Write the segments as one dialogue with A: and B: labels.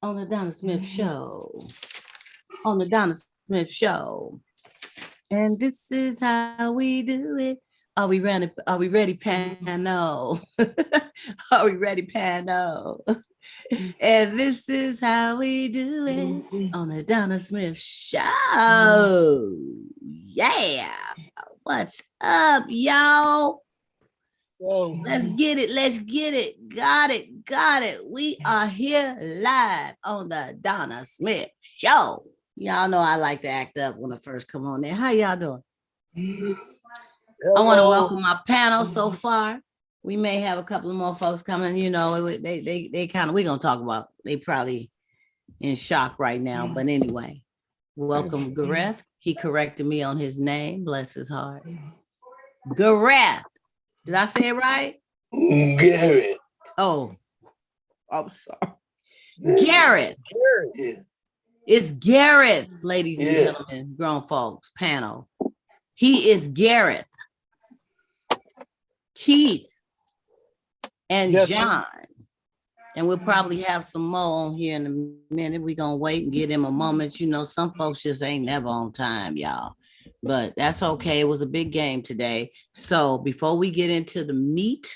A: on the Donna Smith Show. On the Donna Smith Show. And this is how we do it. Are we ready? Are we ready, Pano? Are we ready, Pano? And this is how we do it on the Donna Smith Show. Yeah. What's up, y'all?
B: Whoa.
A: Let's get it. Let's get it. Got it. Got it. We are here live on the Donna Smith Show. Y'all know I like to act up when I first come on there. How y'all doing?
B: Hello.
A: I want to welcome my panel so far. We may have a couple of more folks coming. You know, they kind of, we're going to talk about, they probably in shock right now. But anyway, welcome Gareth. He corrected me on his name. Bless his heart. Gareth. Did I say it right?
B: Garrett.
A: Oh, I'm sorry. Gareth.
B: Yeah.
A: It's Gareth, ladies and gentlemen, grown folks, panel. He is Gareth, Keith, and John. And we'll probably have some more on here in a minute. We're going to wait and give them a moment. You know, some folks just ain't never on time, y'all. But that's okay. It was a big game today. So before we get into the meat,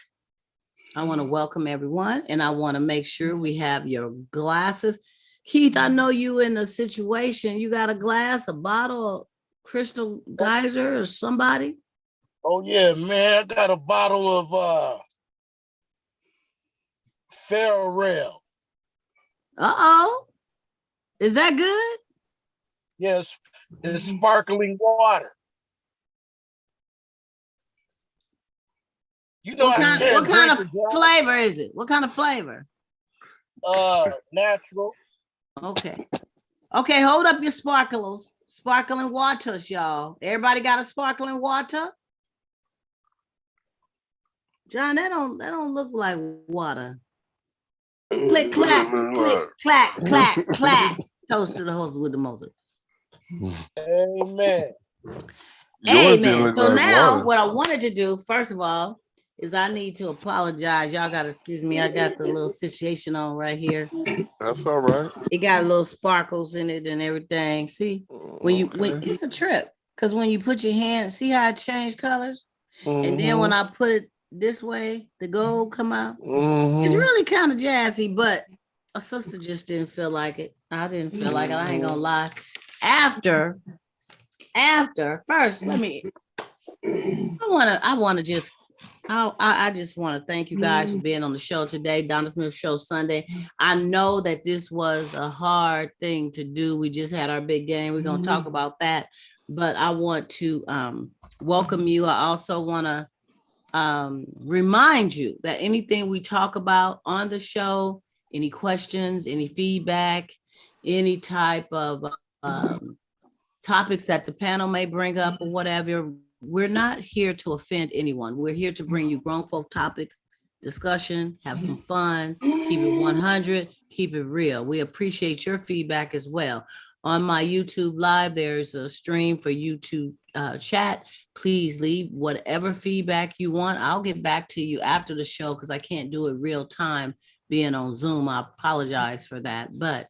A: I want to welcome everyone. And I want to make sure we have your glasses. Keith, I know you in a situation. You got a glass, a bottle, Crystal Geyser or somebody?
B: Oh, yeah, man. I got a bottle of Farrell.
A: Uh-oh. Is that good?
B: Yes, it's sparkling water. You know,
A: what kind of flavor is it? What kind of flavor?
B: Natural.
A: Okay. Okay, hold up your sparklers. Sparkling waters, y'all. Everybody got a sparkling water? John, that don't look like water. Click, clack, click, clack, clack, clack. Toast to the host with the Moses.
B: Amen.
A: Amen. So now what I wanted to do, first of all, is I need to apologize. Y'all got to excuse me. I got the little situation on right here.
C: That's all right.
A: It got little sparkles in it and everything. See, when it's a trip, because when you put your hand, see how it changed colors? And then when I put it this way, the gold come out. It's really kind of jazzy, but a sister just didn't feel like it. I didn't feel like it. I ain't gonna lie. After first, let me. I just want to thank you guys for being on the show today, Donna Smith Show Sunday. I know that this was a hard thing to do. We just had our big game. We're gonna talk about that, but I want to welcome you. I also want to remind you that anything we talk about on the show, any questions, any feedback, any type of topics that the panel may bring up or whatever, we're not here to offend anyone. We're here to bring you grown folk topics, discussion, have some fun, keep it 100, keep it real. We appreciate your feedback as well. On my YouTube live, there's a stream for YouTube chat. Please leave whatever feedback you want. I'll get back to you after the show because I can't do it real time being on Zoom. I apologize for that, but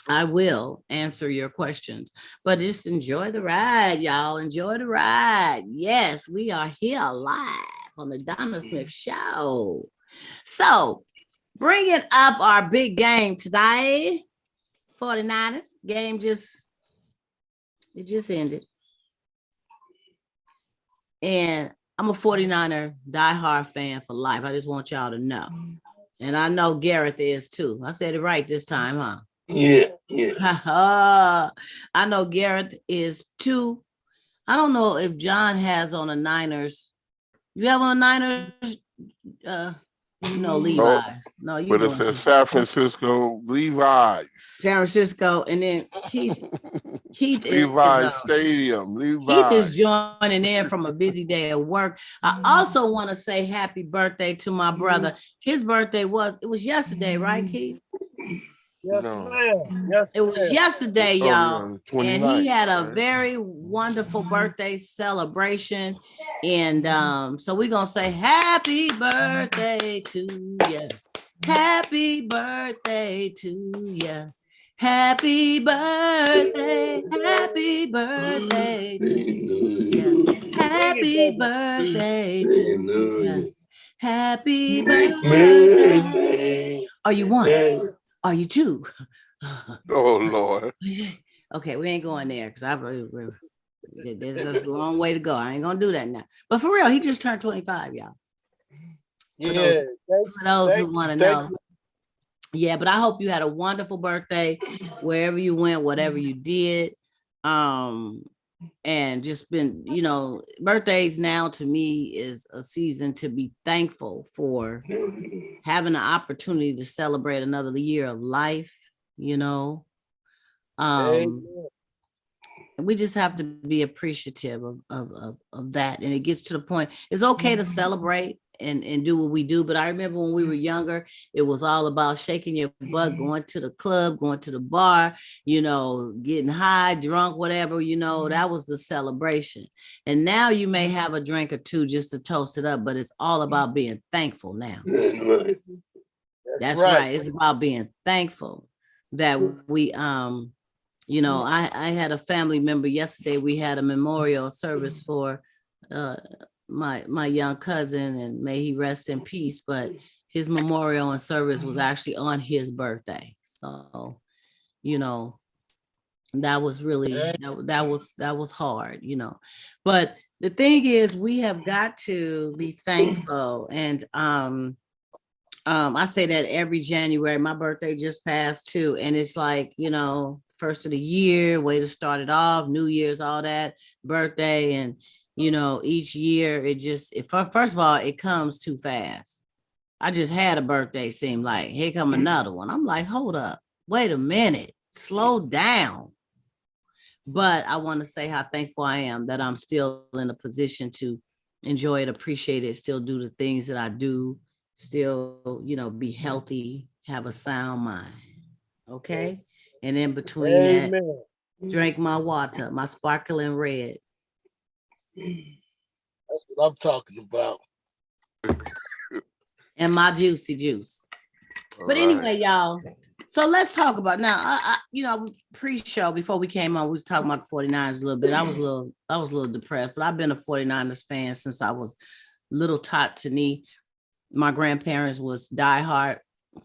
A: I will answer your questions. But just enjoy the ride, y'all. Enjoy the ride. Yes, we are here live on the Donna Smith Show. So, bringing up our big game today, 49ers game just ended. And I'm a 49er diehard fan for life. I just want y'all to know. And I know Gareth is too. I said it right this time, huh?
B: Yeah.
A: I know Gareth is too. I don't know if John has on a Niners. You have on a Niners? No, Levi's. No, you.
C: But it says San Francisco Levi's.
A: San Francisco, and then Keith
C: Levi's Stadium. Levi's.
A: Keith is joining in from a busy day at work. I also want to say happy birthday to my brother. His birthday was yesterday, right, Keith?
B: Yes, ma'am. Yes,
A: it was yesterday, y'all.
C: Yeah,
A: and he had a very wonderful birthday celebration. And so we're gonna say happy birthday to you. Happy birthday to you. Happy birthday. Happy birthday to you. Happy birthday to you. Happy birthday. Are you one? Are you two?
C: Oh Lord.
A: Okay, we ain't going there because there's just a long way to go. I ain't gonna do that now. But for real, he just turned 25, y'all.
B: Yeah.
A: For those who want to know. Yeah, but I hope you had a wonderful birthday wherever you went, whatever you did. And just been, birthdays now to me is a season to be thankful for having the opportunity to celebrate another year of life, we just have to be appreciative of that. And it gets to the point, it's okay to celebrate and do what we do. But I remember when we were younger, it was all about shaking your butt, going to the club, going to the bar, getting high, drunk, whatever, that was the celebration. And now you may have a drink or two just to toast it up, but it's all about being thankful now. That's right. It's about being thankful that we, I had a family member yesterday. We had a memorial service for my young cousin, and may he rest in peace. But his memorial and service was actually on his birthday. So, that was really that was hard, But the thing is, we have got to be thankful, and I say that every January. My birthday just passed too, and it's like, first of the year, way to start it off, New Year's, all that, birthday, and each year first of all, it comes too fast. I just had a birthday, seem like here come another one. I'm like, hold up, wait a minute, slow down. But I want to say how thankful I am that I'm still in a position to enjoy it, appreciate it, still do the things that I do, still, be healthy, have a sound mind. Okay. And in between that, drink my water, my sparkling red.
B: That's what I'm talking about.
A: And my juicy juice. But anyway, y'all, so let's talk about now. I pre-show before we came on, we was talking about the 49ers a little bit. I was a little depressed, but I've been a 49ers fan since I was little tot to knee. My grandparents was diehard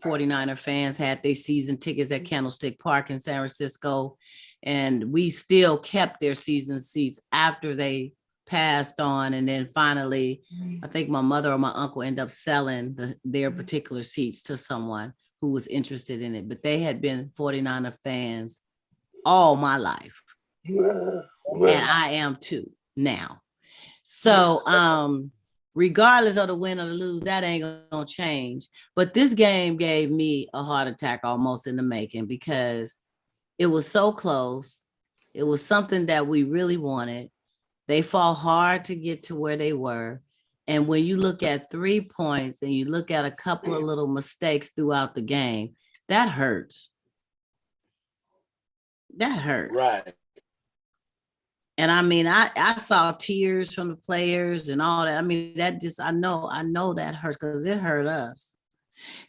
A: 49er fans, had their season tickets at Candlestick Park in San Francisco. And we still kept their season seats after they passed on. And then finally, I think my mother or my uncle ended up selling their particular seats to someone who was interested in it. But they had been 49er fans all my life. And I am too now. So, regardless of the win or the lose, that ain't gonna change. But this game gave me a heart attack almost in the making, because it was so close. It was something that we really wanted. They fought hard to get to where they were. And when you look at 3 points and you look at a couple of little mistakes throughout the game, that hurts. That hurts.
B: Right.
A: And I mean, I saw tears from the players and all that. I mean, that just, I know that hurts, because it hurt us.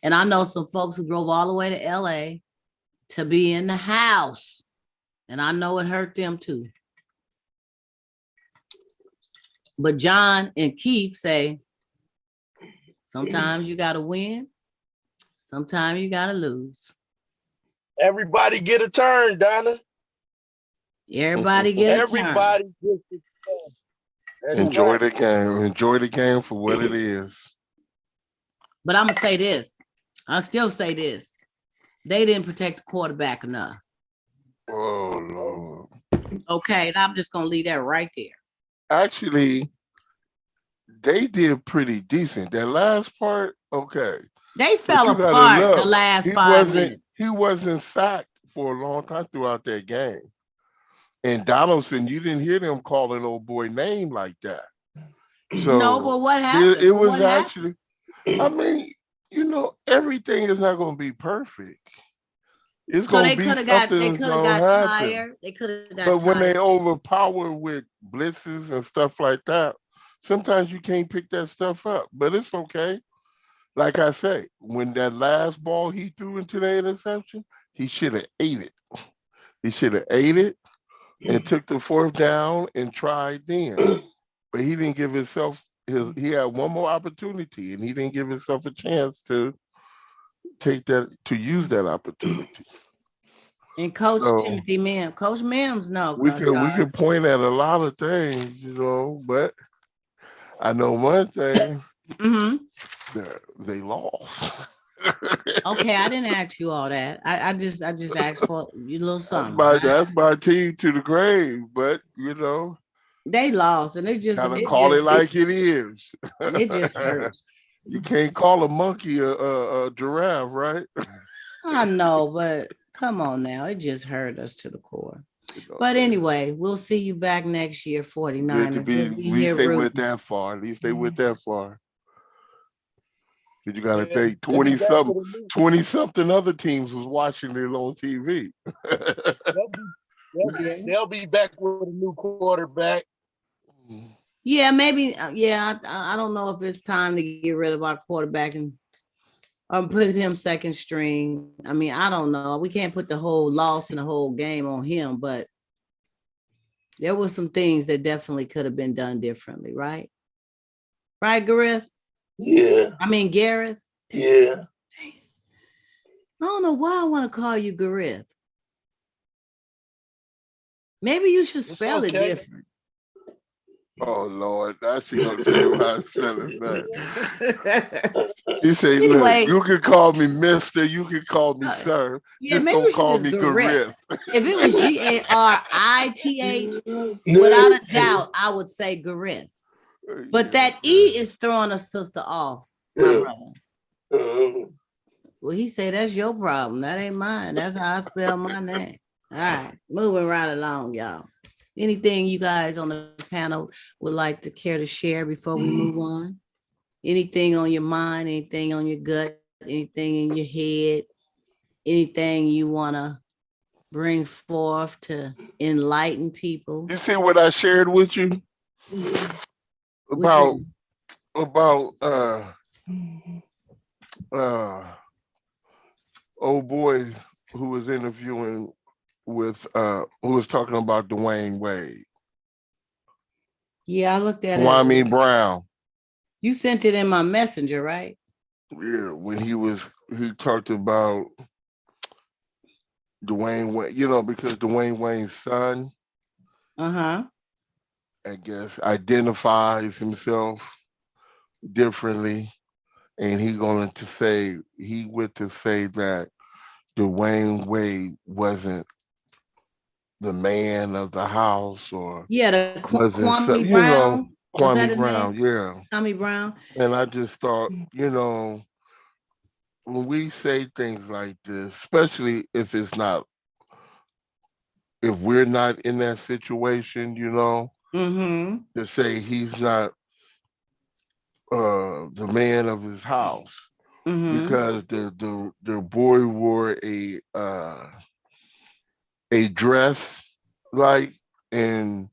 A: And I know some folks who drove all the way to LA to be in the house, and I know it hurt them too. But John and Keith say, sometimes you got to win, sometimes you got to lose.
B: Everybody get a turn, Donna.
A: Everybody get a turn.
B: Everybody gets a turn.
C: Enjoy the game. Enjoy the game for what it is.
A: But I'm going to say this. I'll still say this. They didn't protect the quarterback enough.
C: Oh, Lord.
A: Okay, and I'm just going to leave that right there.
C: Actually, they did pretty decent. That last part, okay.
A: They fell apart the last 5 minutes.
C: He wasn't sacked for a long time throughout that game. And Donaldson, you didn't hear them calling old boy name like that. So
A: no, but what happened?
C: It was actually, I mean, everything is not going to be perfect. It's going to be something that's going to happen.
A: Tired. They could have got
C: But when
A: tired.
C: they overpower with blitzes and stuff like that, sometimes you can't pick that stuff up. But it's okay. like I say, when that last ball he threw into the interception, he should have ate it. He should have ate it and took the fourth down and tried then. But he didn't give himself his. He had one more opportunity, and he didn't give himself a chance to use that opportunity.
A: And Coach
C: So
A: Timothy Mims, Coach Mims, no,
C: we
A: y'all.
C: could point at a lot of things, but I know one thing
A: Mm-hmm.
C: that they lost.
A: Okay, I didn't ask you all that. I just asked for you a little
C: That's
A: something.
C: my that's my team to the grave, but
A: They lost, and it just
C: gotta
A: it
C: call it
A: just
C: like it is.
A: it just hurts.
C: You can't call a monkey a giraffe, right?
A: I know, but come on now, it just hurt us to the core.
C: You know,
A: But anyway, we'll see you back next year,
C: good to
A: 49ers.
C: be.
A: We'll
C: At
A: be
C: least
A: here
C: they went
A: rooting.
C: that far. At least they went that far. 'Cause you got to
B: Yeah,
C: think
B: they'll be
C: 20
B: back
C: something,
B: with a new.
C: 20 something other teams was watching it on TV.
B: They'll be,
A: Yeah.
B: they'll be back with a new quarterback.
A: Yeah, maybe. Yeah, I don't know if it's time to get rid of our quarterback and put him second string. I mean, I don't know. We can't put the whole loss and the whole game on him, but there were some things that definitely could have been done differently, right? Right, Gareth?
D: Yeah,
A: I mean, Gareth?
D: yeah.
A: I don't know why I want to call you Gareth. Maybe you should
B: It's
A: spell it
B: okay.
A: different.
C: Oh Lord, now she gonna tell him how to spell his name. He say, "Look,
A: Anyway,
C: you can call me Mister, you can call me Sir.
A: yeah,
C: Just
A: maybe
C: don't
A: we should
C: call
A: just
C: me
A: Gareth.
C: Garith."
A: If it was Garith, without
D: No.
A: a doubt, I would say Gareth. But
C: Yeah,
A: that E is throwing a sister off, my brother.
D: Um,
A: Well, he said that's your problem. That ain't mine. That's how I spell my name. All right, moving right along, y'all. Anything you guys on the panel would like to care to share before we move on? Anything on your mind, anything on your gut, anything in your head, anything you want to bring forth to enlighten people?
C: you see what I shared with you
A: Which
C: about
A: one?
C: about uh old boy who was interviewing with who was talking about Dwayne Wade,
A: Yeah, I looked at it.
C: Kwame Brown.
A: You sent it in my messenger, right?
C: Yeah, when he talked about Dwayne Wayne, because Dwayne Wayne's son,
A: Uh-huh.
C: I guess, identifies himself differently, and he went to say that Dwayne Wade wasn't the man of the house or
A: Yeah, the
C: wasn't so,
A: Kwame Brown. Was that
C: Kwame
A: his
C: Brown,
A: name?
C: yeah.
A: Kwame Brown.
C: And I just thought, when we say things like this, especially if we're not in that situation,
A: Mm-hmm.
C: to say he's not the man of his house
A: Mm-hmm.
C: because the boy wore a dress like in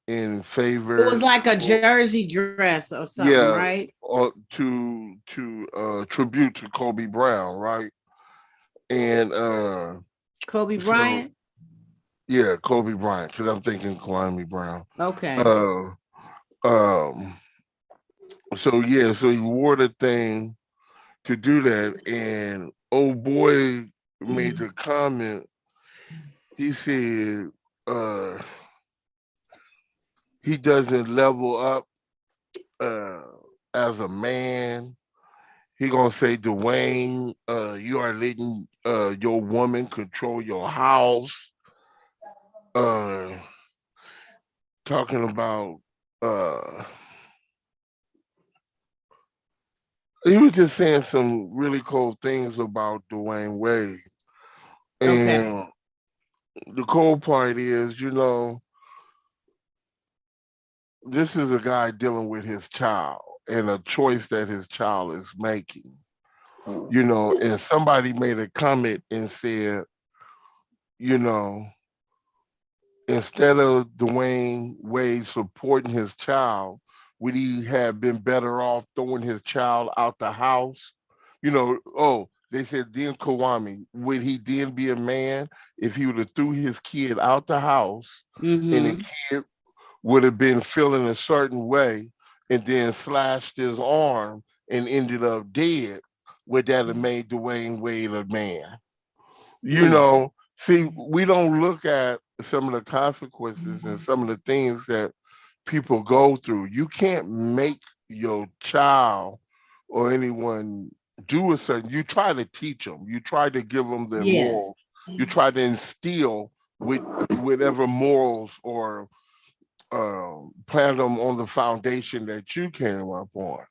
A: It was
C: favor
A: like a
C: or
A: jersey dress or something,
C: yeah
A: right?
C: or to tribute to Kobe Brown, right? And
A: Kobe
C: so
A: Bryant.
C: yeah, Kobe Bryant, because I'm thinking Kwame Brown.
A: Okay.
C: Uh, um, so yeah, so he wore the thing to do that, and old boy made the comment. He said uh, he doesn't level up uh, as a man. He gonna say, Dwayne, you are letting your woman control your house. Uh, talking about uh, he was just saying some really cool things about Dwayne Wade.
A: Okay.
C: And the cool part is, this is a guy dealing with his child and a choice that his child is making. And somebody made a comment and said, you know, instead of Dwayne Wade supporting his child, would he have been better off throwing his child out the house You know, oh, they said then Kawami, would he then be a man if he would have threw his kid out the house and the
A: Mm-hmm.
C: kid would have been feeling a certain way and then slashed his arm and ended up dead? Would that have made Dwayne Wade a man? You
A: Mm.
C: know, see, we don't look at some of the consequences and some of the things that people go through. You can't make your child or anyone do a certain. You try to teach them. You try to give them their
A: Yes.
C: morals. You try to instill with whatever morals or plant them on the foundation that you came up on.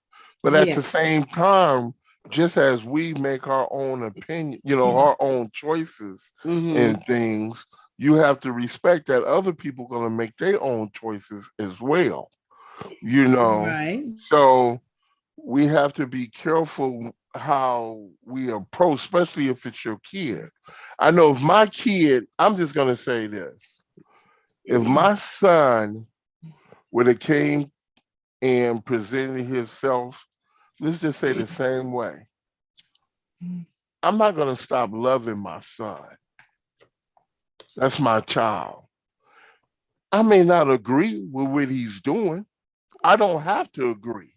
C: But at
A: Yeah.
C: the same time, just as we make our own opinion, you know, our own choices
A: Mm-hmm.
C: and things, you have to respect that other people going to make their own choices as well, you know.
A: Right.
C: So we have to be careful how we approach, especially if it's your kid. I know if my kid, I'm just going to say this. If my son would have came and presented himself, let's just say the same way, I'm not going to stop loving my son. That's my child. I may not agree with what he's doing. I don't have to agree,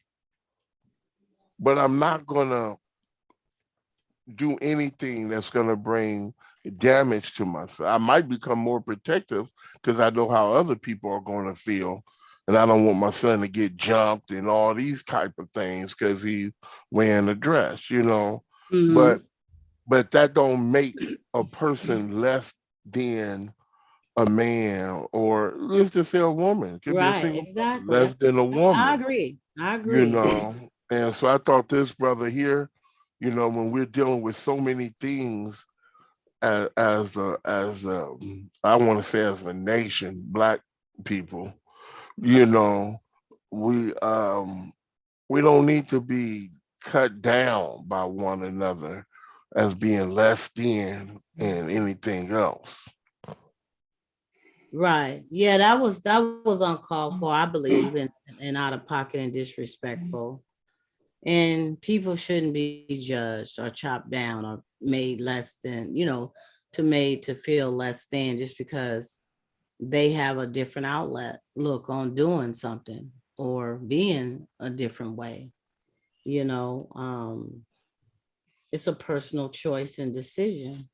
C: but I'm not going to do anything that's going to bring damage to myself. I might become more protective because I know how other people are going to feel. And I don't want my son to get jumped and all these type of things because he's wearing a dress, you know.
A: Mm-hmm.
C: But that don't make a person less than a man, or let's just say a woman. It could be a
A: Right.
C: single mother,
A: Exactly.
C: less than a
A: I
C: woman,
A: agree. I
C: you
A: agree.
C: know. And so I thought this brother here, you know, when we're dealing with so many things as I want to say as a nation, black people, you know, we um we don't need to be cut down by one another as being less than and anything else.
A: Right. Yeah, that was uncalled for, I believe, and out of pocket and disrespectful. And people shouldn't be judged or chopped down or made less than, to made to feel less than just because they have a different outlet look on doing something or being a different way. You know, it's a personal choice and decision.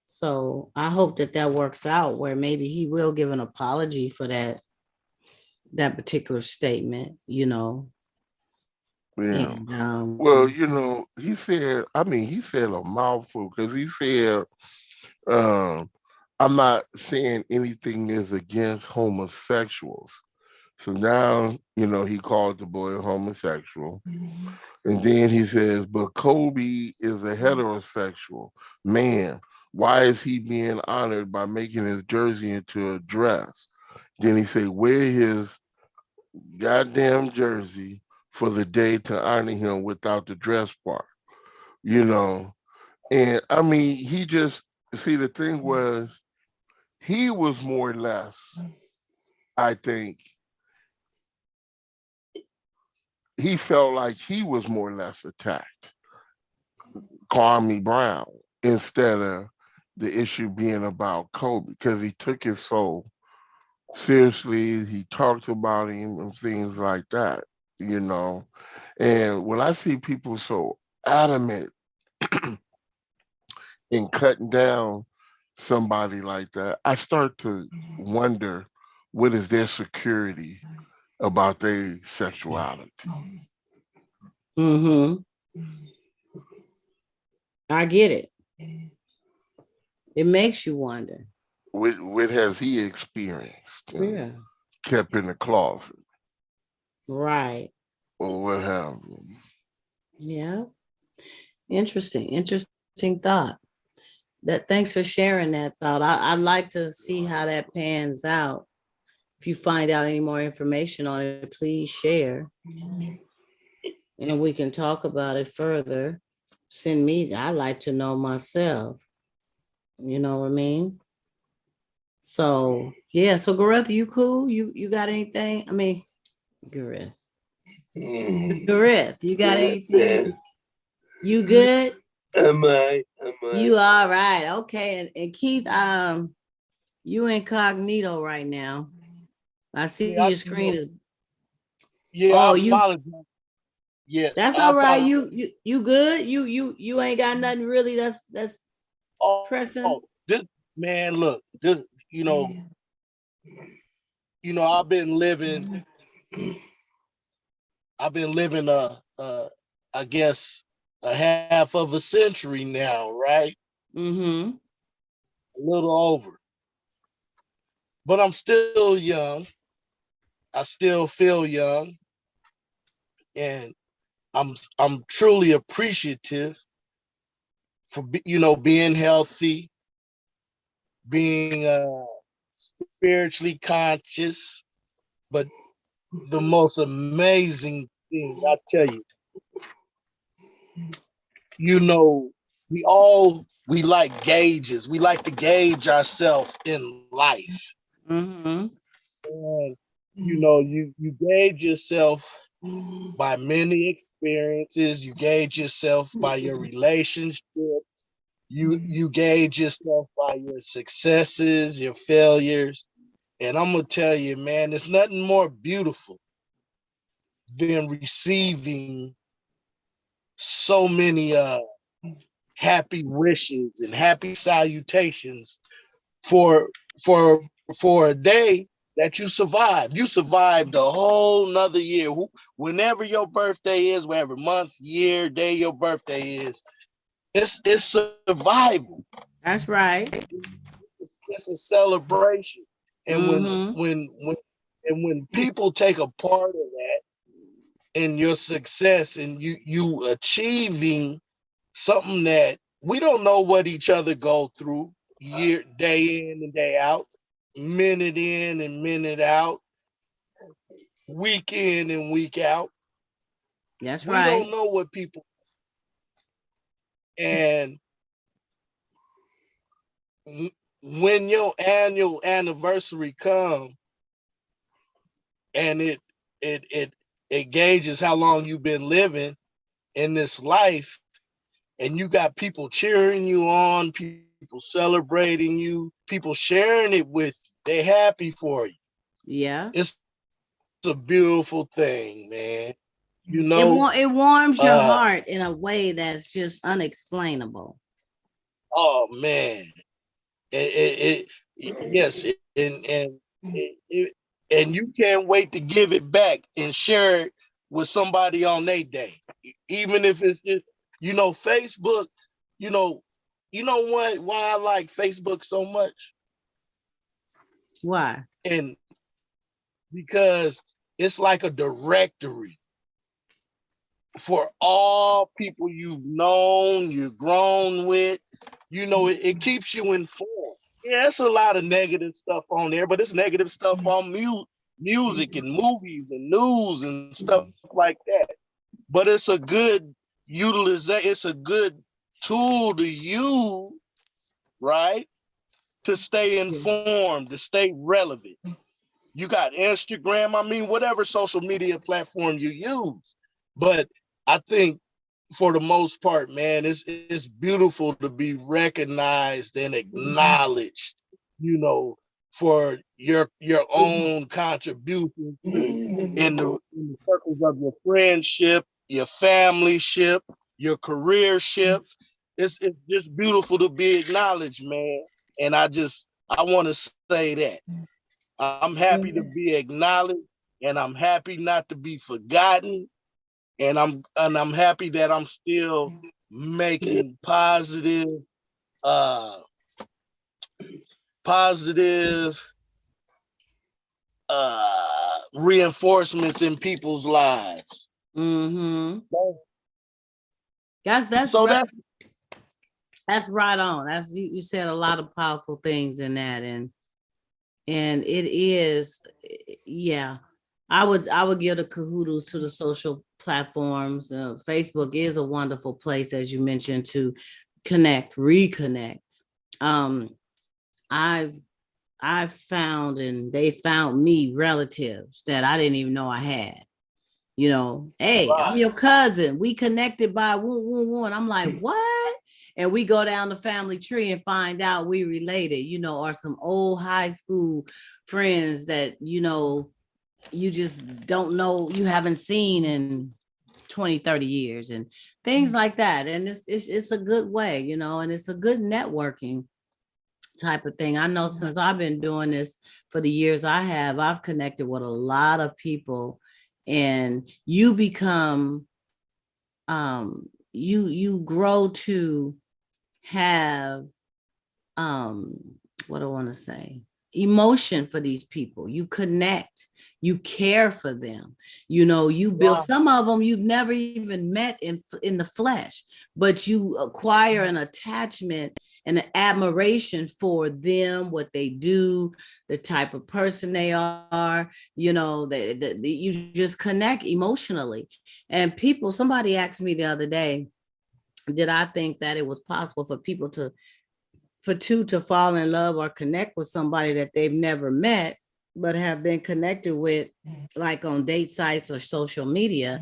A: So I hope that that works out where maybe he will give an apology for that particular statement,
C: Yeah.
A: and
C: Well, you know, he said, I mean, he said a mouthful because he said, um, I'm not saying anything is against homosexuals. So now, you know, he called the boy a homosexual. And then he says, but Kobe is a heterosexual man. Why is he being honored by making his jersey into a dress? Then he said, wear his goddamn jersey for the day to honor him without the dress part, you know. And I mean, he just, see, the thing was, he was more or less, I think, he felt like he was more or less attacked, Kwame Brown, instead of the issue being about Kobe, because he took it so seriously. He talked about him and things like that, you know. And when I see people so adamant in cutting down somebody like that, I start to wonder what is their security about their sexuality.
A: mm-hmm, I get it. It makes you wonder.
C: What has he experienced and
A: Yeah.
C: kept in the closet
A: Right.
C: or what have you?
A: Yeah. Interesting thought. That thanks for sharing that thought. I'd like to see how that pans out. If you find out any more information on it, please share and we can talk about it further. Send me, I like to know myself. You know what I mean? So yeah, so Gareth, you cool? You got anything? I mean, Gareth.
D: Mm.
A: Gareth, you got anything? You good?
D: Am I?
A: You all right? Okay. And Keith, you incognito right now. I see
B: Yeah, I
A: your
B: see
A: screen
B: you.
A: is.
B: Yeah, I
A: Oh, you.
B: apologize. Yeah,
A: That's
B: I
A: all right.
B: apologize.
A: You good? You ain't got nothing really. That's
B: Oh,
A: pressing.
B: this man, look, this, I've been living. I guess a half of a century now, right?
A: Mm-hmm.
B: A little over. But I'm still young. I still feel young, and I'm truly appreciative for being healthy, being spiritually conscious. But the most amazing thing I tell you, you know, we like gauges. We like to gauge ourselves in life.
A: Mm-hmm.
B: And you gauge yourself by many experiences. You gauge yourself by your relationships. You gauge yourself by your successes, your failures. And I'm gonna tell you, man, there's nothing more beautiful than receiving so many happy wishes and happy salutations for for for a day that you survived. You survived a whole nother year. Whenever your birthday is, whatever month, year, day your birthday is, it's survival.
A: That's right.
B: It's a celebration. And
A: Mm-hmm.
B: when people take a part of that in your success and you achieving something that we don't know what each other go through day in and day out, minute in and minute out, week in and week out.
A: That's
B: We don't
A: right.
B: know what people, and when your annual anniversary come and it it it gauges how long you've been living in this life, and you got people cheering you on, people celebrating you, people sharing it with you. They happy for you.
A: Yeah.
B: It's a beautiful thing, man. You
A: It
B: know,
A: it warms your
B: uh,
A: heart in a way that's just unexplainable.
B: oh man, yes, and you can't wait to give it back and share it with somebody on their day, even if it's just Facebook. You know, you know what? Why I like Facebook so much,
A: Why?
B: and because it's like a directory for all people you've known, you've grown with. It keeps you informed. Yeah, it's a lot of negative stuff on there, but it's negative stuff on music and movies and news and stuff like that. But it's a good utilization. It's a good tool to use, right? To stay informed, to stay relevant. You got Instagram, I mean, whatever social media platform you use. But I think for the most part, man, it's beautiful to be recognized and acknowledged, for your own contribution in the circles of your friendship, your family ship, your career ship. It's just beautiful to be acknowledged, man. And I want to say that. I'm happy to be acknowledged, and I'm happy not to be forgotten, and I'm happy that I'm still making uh positive reinforcements in people's lives.
A: Mm-hmm. That's
B: So
A: right.
B: that
A: That's right on. That's you said a lot of powerful things in that, and it is, yeah. I would give the kudos to the social platforms. Facebook is a wonderful place, as you mentioned, to reconnect. Um, I've I've found and they found me relatives that I didn't even know I had. You know, hey, I'm
B: Right.
A: your cousin. We connected by woo woo woo. And I'm like, what? And we go down the family tree and find out we related, you know, or some old high school friends that, you know, you just don't know, you haven't seen in 20, 30 years and things like that. And it's a good way, you know, and it's a good networking type of thing. I know since I've been doing this for the years I have, I've connected with a lot of people, and you become you grow to have um what I want to say, emotion for these people. You connect, you care for them, you know, you build
B: Right.
A: some of them you've never even met in the flesh, but you acquire an attachment and an admiration for them, what they do, the type of person they are, you know, you just connect emotionally. And people, somebody asked me the other day, did I think that it was possible for people to for two to fall in love or connect with somebody that they've never met but have been connected with, like on date sites or social media,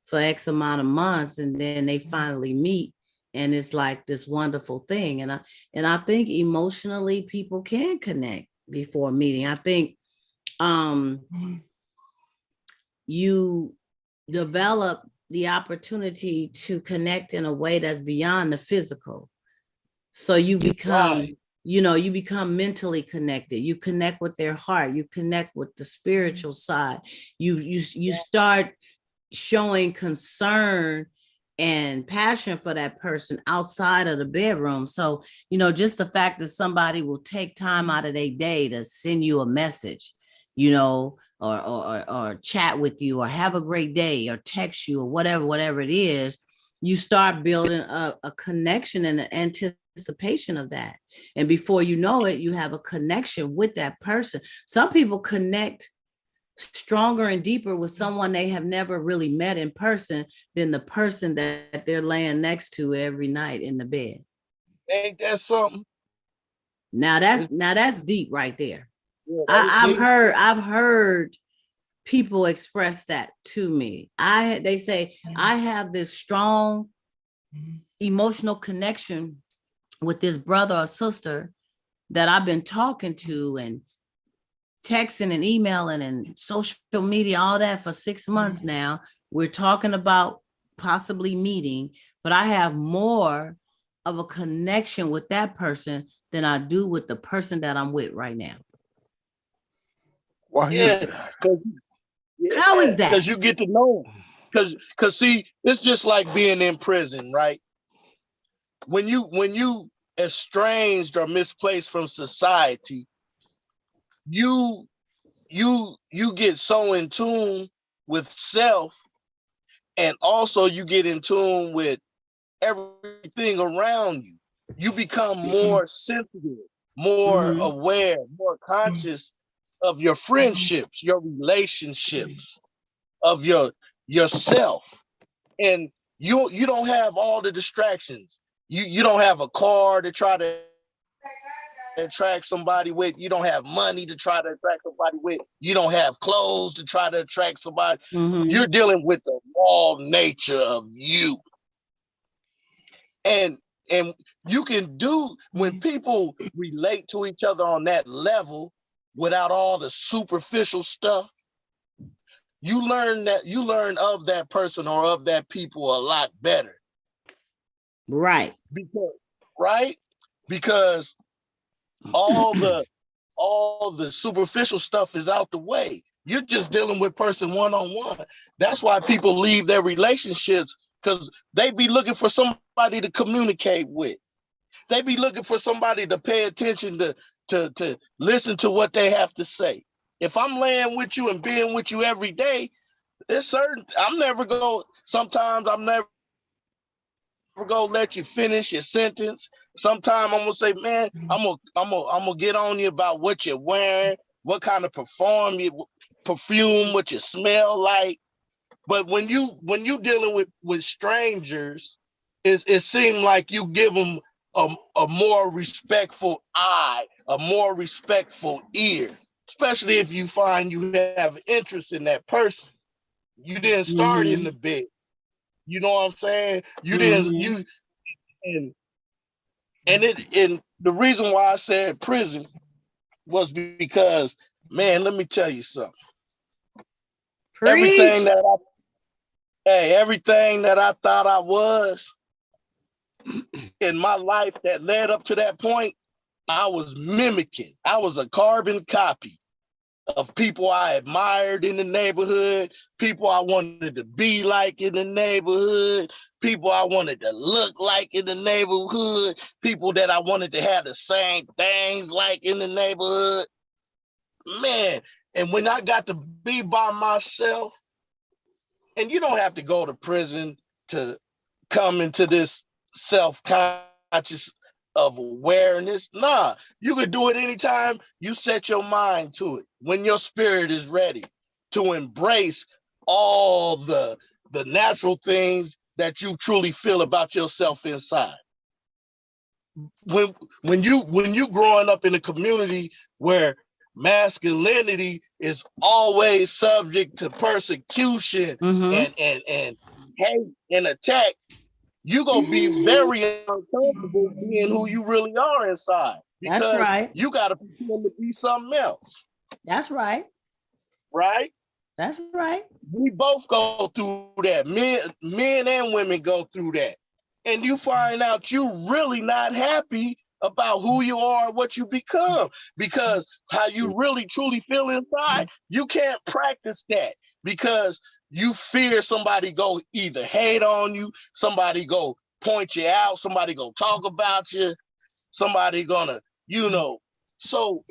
A: for X amount of months, and then they finally meet, and it's like this wonderful thing. And I think emotionally people can connect before meeting. I think um you develop the opportunity to connect in a way that's beyond the physical. So you
B: Right.
A: become, you know, you become mentally connected. You connect with their heart. You connect with the spiritual side. You start showing concern and passion for that person outside of the bedroom. So, you know, just the fact that somebody will take time out of their day to send you a message, you know, or chat with you, or have a great day, or text you, or whatever it is, you start building a connection and an anticipation of that. And before you know it, you have a connection with that person. Some people connect stronger and deeper with someone they have never really met in person than the person that they're laying next to every night in the bed.
B: Ain't that something?
A: Now
B: It's,
A: that's deep right there.
B: yeah, that's
A: I, I've
B: deep.
A: heard I've heard people express that to me. They say I have this strong emotional connection with this brother or sister that I've been talking to and texting and emailing and social media, all that for 6 months now. We're talking about possibly meeting, but I have more of a connection with that person than I do with the person that I'm with right now.
C: Why is
B: Yeah.
C: that?
A: How
B: Yeah.
A: is that?
B: Because you get to know them. Because see, it's just like being in prison, right? When you estranged or misplaced from society, you you get so in tune with self, and also you get in tune with everything around you. You become more sensitive, more
A: Mm-hmm.
B: aware, more conscious of your friendships, your relationships, of yourself. And you don't have all the distractions. You don't have a car to try to attract somebody with. You don't have money to try to attract somebody with. You don't have clothes to try to attract somebody.
A: Mm-hmm.
B: You're dealing with the raw nature of you. And and you can do, when people relate to each other on that level without all the superficial stuff, you learn of that person or of that people a lot better.
A: Right.
B: Because right? Because all the all the superficial stuff is out the way. You're just dealing with person one on one. That's why people leave their relationships, because they be looking for somebody to communicate with. They be looking for somebody to pay attention to listen to what they have to say. If I'm laying with you and being with you every day, it's certain sometimes I'm never gonna let you finish your sentence. Sometimes I'm gonna say, man, I'm gonna get on you about what you're wearing, what kind of perfume, what you smell like. But when you dealing with strangers, it seems like you give them a more respectful eye, a more respectful ear, especially if you find you have interest in that person. You didn't start in
A: Mm-hmm.
B: the bed. You know what I'm saying? You didn't
A: Mm-hmm.
B: you and the reason why I said prison was because, man, let me tell you something.
A: Preach.
B: Everything that I thought I was in my life that led up to that point, I was mimicking. I was a carbon copy of people I admired in the neighborhood, people I wanted to be like in the neighborhood, people I wanted to look like in the neighborhood, people that I wanted to have the same things like in the neighborhood. Man, and when I got to be by myself, and you don't have to go to prison to come into this self-conscious of awareness. Nah, you could do it anytime you set your mind to it, when your spirit is ready to embrace all the natural things that you truly feel about yourself inside. When you growing up in a community where masculinity is always subject to persecution
A: Mm-hmm.
B: and hate and attack, you're gonna be very uncomfortable being who you really are inside,
A: That's
B: because
A: right.
B: you got to pretend to be something else,
A: That's right.
B: right?
A: That's right.
B: We both go through that. Men and women go through that, and you find out you really not happy about who you are, what you become, because how you really truly feel inside, you can't practice that because you fear somebody go either hate on you, somebody go point you out, somebody go talk about you, somebody gonna, you know. So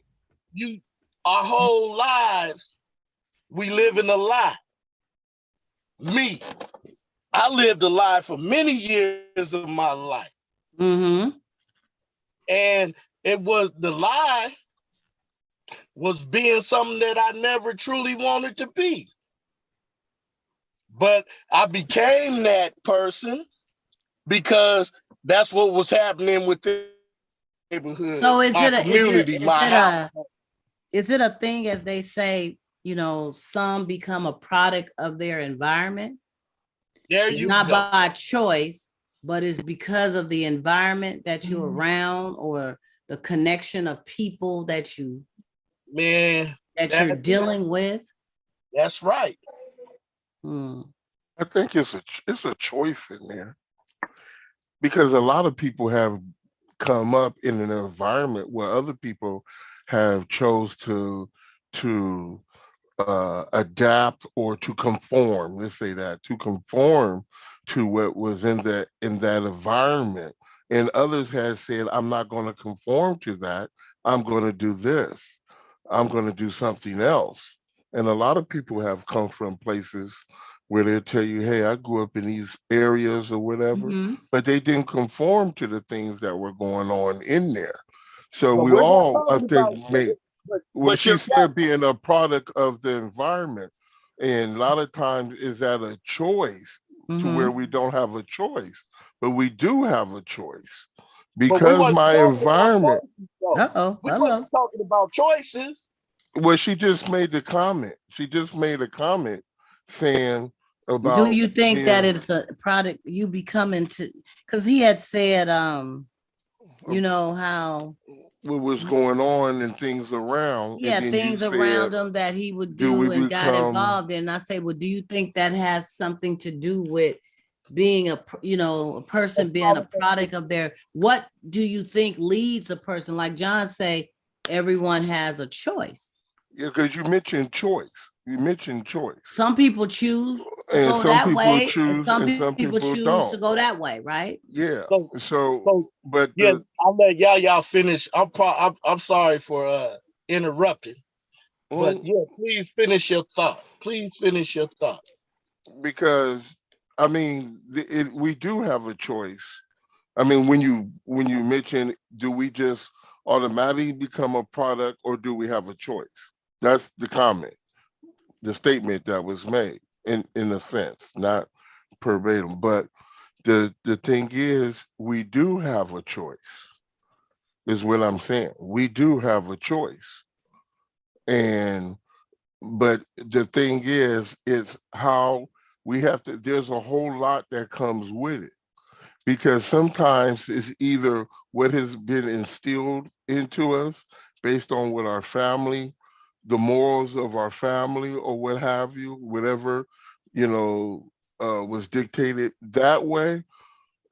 B: you, our whole lives, we live in a lie. Me, I lived a lie for many years of my life.
A: Mm-hmm.
B: And it was, the lie was being something that I never truly wanted to be. But I became that person because that's what was happening within my neighborhood,
A: So
B: my community, my house.
A: is it a thing, as they say, some become a product of their environment?
B: There
A: It's
B: you
A: not
B: go.
A: by choice, but it's because of the environment that you're around, or the connection of people
B: Man,
A: that you're dealing with.
B: that's right.
A: Hmm.
C: I think it's a choice in there because a lot of people have come up in an environment where other people have chose to adapt or to conform. Let's say that to conform to what was in that environment, and others have said, "I'm not going to conform to that. I'm going to do this. I'm going to do something else." And a lot of people have come from places where they tell you, "Hey, I grew up in these areas or whatever,"
A: Mm-hmm.
C: but they didn't conform to the things that were going on in there. So
B: But
C: we
B: we're not
C: all, I
B: talking
C: think,
B: about,
C: make what
B: but
C: she
B: you're
C: said being a product of the environment. And a lot of times is that a choice to where
A: Mm-hmm.
C: we don't have a choice, but we do have a choice
B: but we
C: because
B: wasn't
C: my
B: talking about
C: environment,
B: choices though.
A: Uh-oh.
B: We
A: Hello.
B: wasn't talking about choices.
C: well, she just made the comment. She just made a comment saying
A: Do
C: about
A: you think that
C: being
A: it's a product you become into? Because he had said,
C: uh,
A: how
C: what was going on and things around.
A: he
C: And
A: had
C: then you
A: things
C: said,
A: around him that he would
C: do we
A: do and got
C: become,
A: involved in. And I say, well, do you think that has something to do with being a person being a product of their, what do you think leads a person? Like John say, everyone has a choice.
C: yeah, because you mentioned choice. You mentioned choice.
A: Some people choose to
C: And
A: go
C: some
A: that
C: people
A: way, and
C: choose
A: some
C: and some
A: people
C: people
A: choose to
C: don't.
A: go that way, right?
C: Yeah.
B: So
C: So,
B: so
C: but
B: yeah, I'll let y'all finish. I'm sorry for interrupting, but
C: mm,
B: yeah, please finish your thought. Please finish your thought.
C: because I mean, we do have a choice. I mean, when you mention, do we just automatically become a product, or do we have a choice? That's the comment, the statement that was made in a sense, not verbatim. But the thing is, we do have a choice. Is what I'm saying. We do have a choice, and But the thing is how we have to, there's a whole lot that comes with it, because sometimes it's either what has been instilled into us based on what our family, the morals of our family, or what have you, whatever, you know, was dictated that way.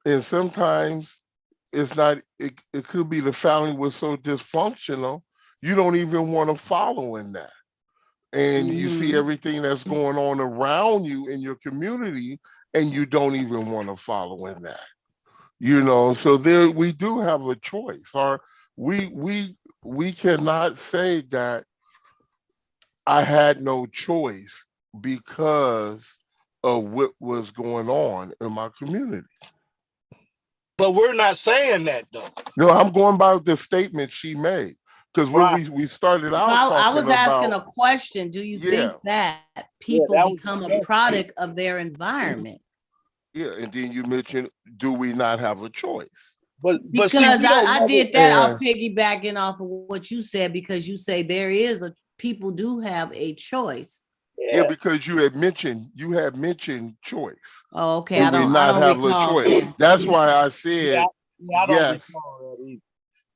C: And sometimes it's not, it could be the family was so dysfunctional, you don't even want to follow in that. And you see
A: Mm-hmm.
C: everything that's going on around you in your community, and you don't even want to follow in that. So there we do have a choice. Or we cannot say that I had no choice because of what was going on in my community.
B: But we're not saying that though.
C: No, I'm going by the statement she made. Because when
B: Right.
C: we started out
A: Well, I
C: talking
A: was asking
C: about,
A: a question. Do you think
C: yeah,
A: that
B: Yeah,
A: people
B: that was
A: become a product of their environment?
C: yeah, and then you mentioned, do we not have a choice?
B: but see,
A: Because
B: we don't
A: I
B: never.
A: did that. I'll
C: And
A: piggybacking off of what you said, because you say there is a people do have a choice.
C: yeah,
B: Yeah.
C: because you had mentioned choice.
A: Oh, okay.
C: Do we
A: I
C: not
A: don't
C: have a
A: recall
C: choice?
A: saying.
C: That's why I
B: Yeah,
C: said
B: yeah, I don't
C: yes.
B: recall that either.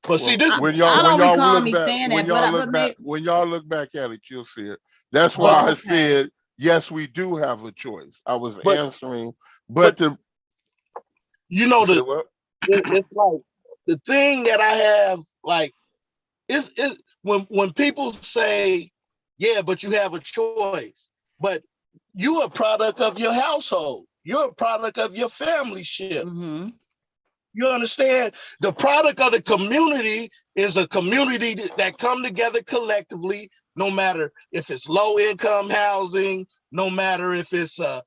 B: But see,
C: Well,
B: this is
C: when
B: the
C: y'all
A: I
C: when
A: don't
C: y'all
A: recall
C: look
A: me
C: back,
A: saying that, but may,
C: when y'all look back at it, you'll see it. That's why
B: but
A: oh,
C: I
A: okay.
C: said yes, we do have a choice. I was
B: but
C: answering,
B: but
C: but the
B: you know
C: you say
B: the
C: what?
B: it's like the thing that I have like it when people say, yeah, but you have a choice, but you're a product of your household. You're a product of your family ship.
A: Mm-hmm.
B: You understand? The product of the community is a community that come together collectively, no matter if it's low income housing, no matter if it's a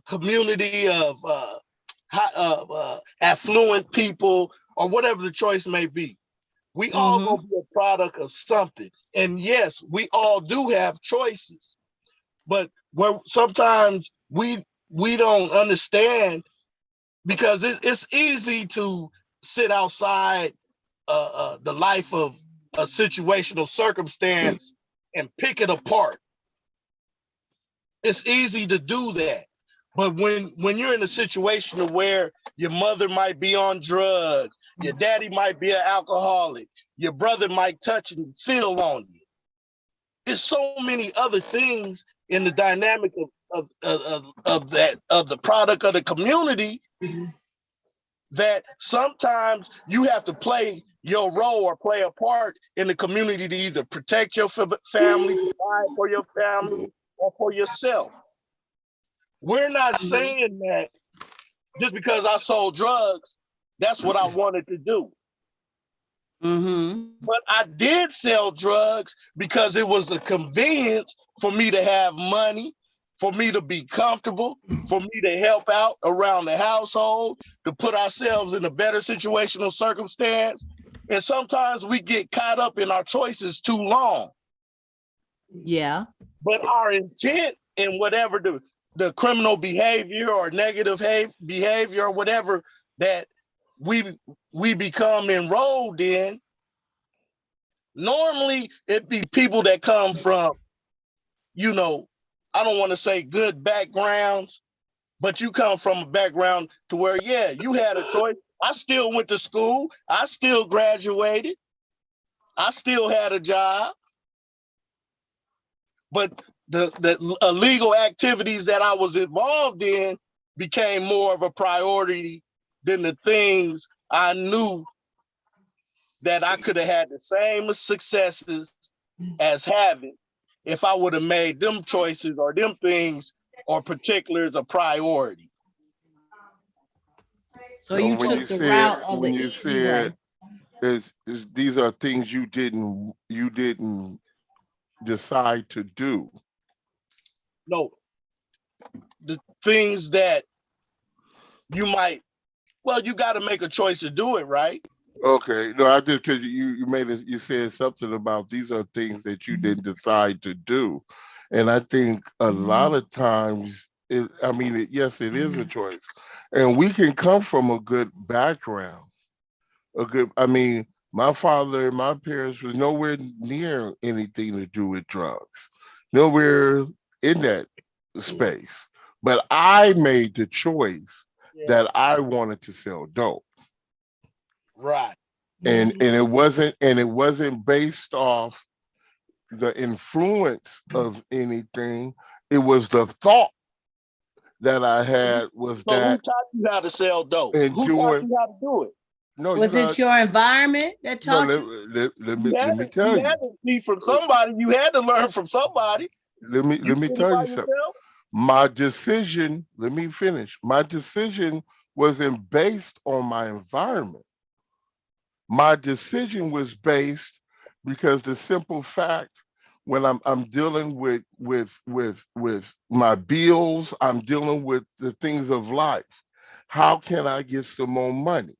B: community of affluent people or whatever the choice may be. We all
A: Mm-hmm.
B: gonna be a product of something. And yes, we all do have choices, but where sometimes we don't understand because it's easy to sit outside the life of a situational circumstance and pick it apart. It's easy to do that. But when you're in a situation where your mother might be on drugs, your daddy might be an alcoholic, your brother might touch and feel on you. There's so many other things in the dynamic of the product of the community that sometimes you have to play your role or play a part in the community to either protect your family, provide for your family, or for yourself. We're not saying that just because I sold drugs, that's what I wanted to do.
A: Mm-hmm.
B: But I did sell drugs because it was a convenience for me to have money, for me to be comfortable, for me to help out around the household, to put ourselves in a better situational circumstance. And sometimes we get caught up in our choices too long.
A: Yeah.
B: But our intent in whatever the criminal behavior or negative behavior or whatever that we we become enrolled in, normally it be people that come from, you know, I don't want to say good backgrounds, but you come from a background to where, yeah, you had a choice. I still went to school. I still graduated. I still had a job. But the illegal activities that I was involved in became more of a priority than the things I knew that I could have had the same successes as having if I would have made them choices or them things or particulars a priority.
A: So
C: So
A: you
C: when
A: took
C: you
A: the
C: said
A: route of
C: when
A: the
C: you
A: easy
C: said
A: way.
C: is these are things you didn't decide to do.
B: No, the things that you might, well, you got to make a choice to do it, right?
C: Okay, no, I did, because you made it. You said something about these are things that you didn't decide to do, and I think a lot of times, I mean, yes, it is a choice, and we can come from a good background, a good. I mean, My father and my parents was nowhere near anything to do with drugs, nowhere in that space. But I made the choice
B: Yeah.
C: that I wanted to sell dope.
B: Right.
C: And it wasn't based off the influence of anything. It was the thought that I had was
B: So who
C: that
B: taught you how to sell dope?
C: in
B: Who taught
C: doing
B: you how to do it?
C: no, you
A: Was it
C: got
A: your environment that
C: no.
A: taught
C: Let,
A: you?
C: let, let me
B: You
C: let
B: had
C: me
B: to,
C: tell
B: you
C: you.
B: had to see from somebody. You had to learn from somebody.
C: Let
B: You
C: me
B: did it
C: tell
B: by
C: you something.
B: yourself.
C: My decision. Let me finish. My decision wasn't based on my environment. My decision was based because the simple fact when I'm dealing with my bills, I'm dealing with the things of life. How can I get some more money?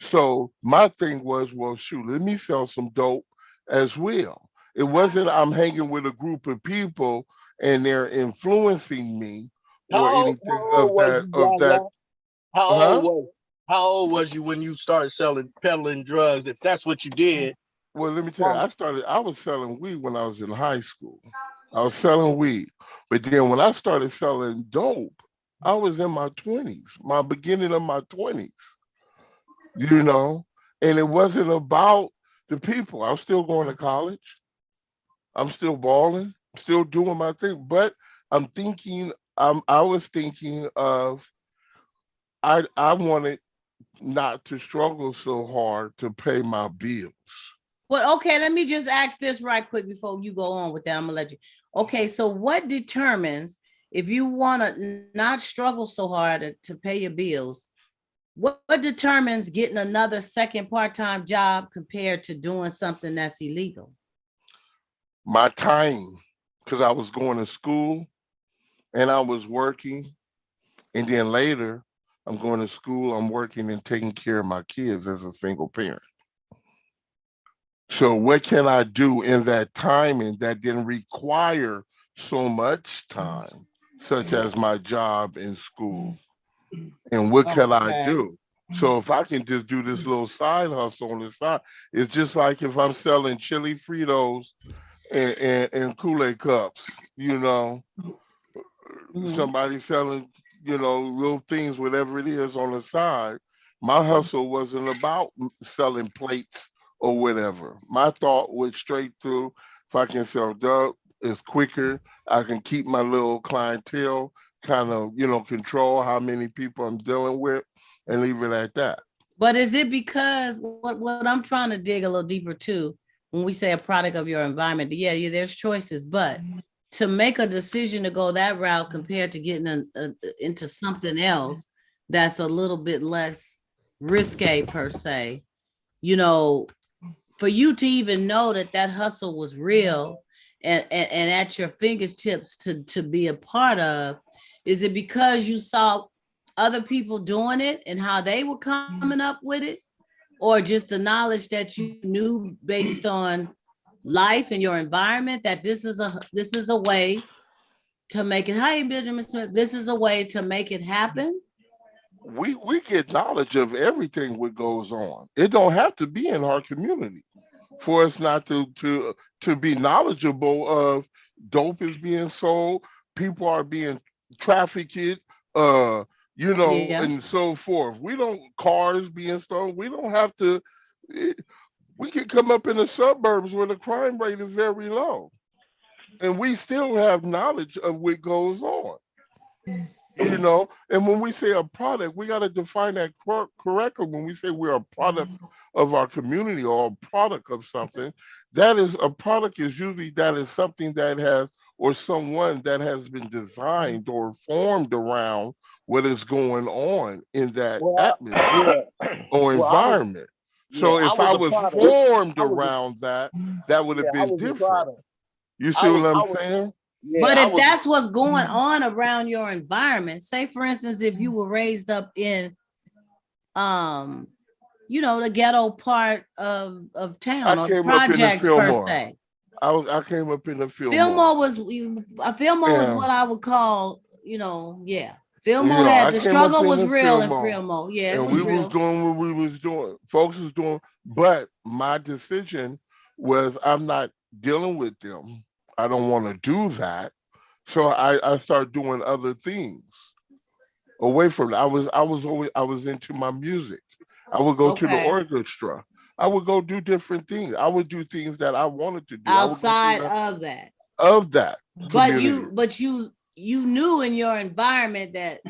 C: So my thing was, well, shoot, let me sell some dope as well. It wasn't I'm hanging with a group of people and they're influencing me or
B: How
C: anything
B: old was you,
C: of that,
B: Donna? How old
C: huh?
B: was How old was you when you started selling peddling drugs? If that's what you did,
C: Well, let me tell you,
B: from
C: I was selling weed when I was in high school. I was selling weed. But then when I started selling dope, I was in my 20s, my beginning of my 20s, you know? And it wasn't about the people. I was still going to college. I'm still balling, still doing my thing. But I'm thinking, I was thinking of, I wanted not to struggle so hard to pay my bills.
A: Well, okay, let me just ask this right quick before you go on with that. I'm gonna let you. Okay, so what determines if you want to not struggle so hard to pay your bills? What determines getting another second part-time job compared to doing something that's illegal?
C: My time, because I was going to school and I was working, and then later I'm going to school, I'm working and taking care of my kids as a single parent. So what can I do in that timing that didn't require so much time, such as my job in school? And what can I
A: Okay.
C: do? So if I can just do this little side hustle on the side, it's just like if I'm selling chili Fritos and Kool-Aid cups, you know,
A: Mhm.
C: somebody selling, little things, whatever it is on the side. My hustle wasn't about selling plates or whatever. My thought was straight to if I can sell dope, it's quicker. I can keep my little clientele, kind of, control how many people I'm dealing with and leave it at that.
A: But is it because what I'm trying to dig a little deeper too, when we say a product of your environment, yeah, there's choices, but to make a decision to go that route compared to getting into something else that's a little bit less risque per se, you know, for you to even know that that hustle was real and at your fingertips to be a part of, is it because you saw other people doing it and how they were coming up with it, or just the knowledge that you knew based on life and your environment that this is a way to make it? Hi, Benjamin Smith. This is a way to make it happen.
C: We get knowledge of everything what goes on. It don't have to be in our community for us not to be knowledgeable of dope is being sold, people are being trafficked, uh,
A: Yeah.
C: and so forth. We don't cars being stolen. We don't have to. eh, We can come up in the suburbs where the crime rate is very low, and we still have knowledge of what goes on. And when we say a product, we got to define that correctly. When we say we're a product of our community or a product of something, that is a product is usually that is something that has or someone that has been designed or formed around what is going on in that
B: well,
C: atmosphere
B: yeah,
C: or
B: well,
C: environment.
B: yeah,
C: So
B: I
C: if I
B: was a
C: was
B: product.
C: formed
B: I was,
C: around that, that would
B: yeah,
C: have
B: I
C: been
B: was a
C: different.
B: product.
C: You
B: I
C: see what
B: was,
C: I'm
B: I was,
C: saying?
B: yeah,
A: But
B: I
A: if
B: was.
A: that's what's going on around your environment, say for instance, if you were raised up in um the ghetto part of
C: I
A: town or the
C: came up in the
A: projects per
C: Fillmore.
A: se.
C: I came up in the Fillmore.
A: Fillmore was
C: Yeah.
A: what I would call, yeah. Fillmore
C: You know,
A: had
C: I
A: the
C: came up
A: struggle
C: in
A: was
C: the
A: real in
C: Fillmore,
A: Fillmore. Yeah, it
C: and
A: was
C: we was
A: real.
C: doing what we was doing. Folks was doing, but my decision was I'm not dealing with them. I don't want to do that. So I started doing other things away from it. I was into my music. I would go to the
A: Okay.
C: orchestra. I would go do different things. I would do things that I wanted to do. I would go to
A: Outside
C: the
A: of that.
C: of that
A: But
C: community.
A: you knew in your environment that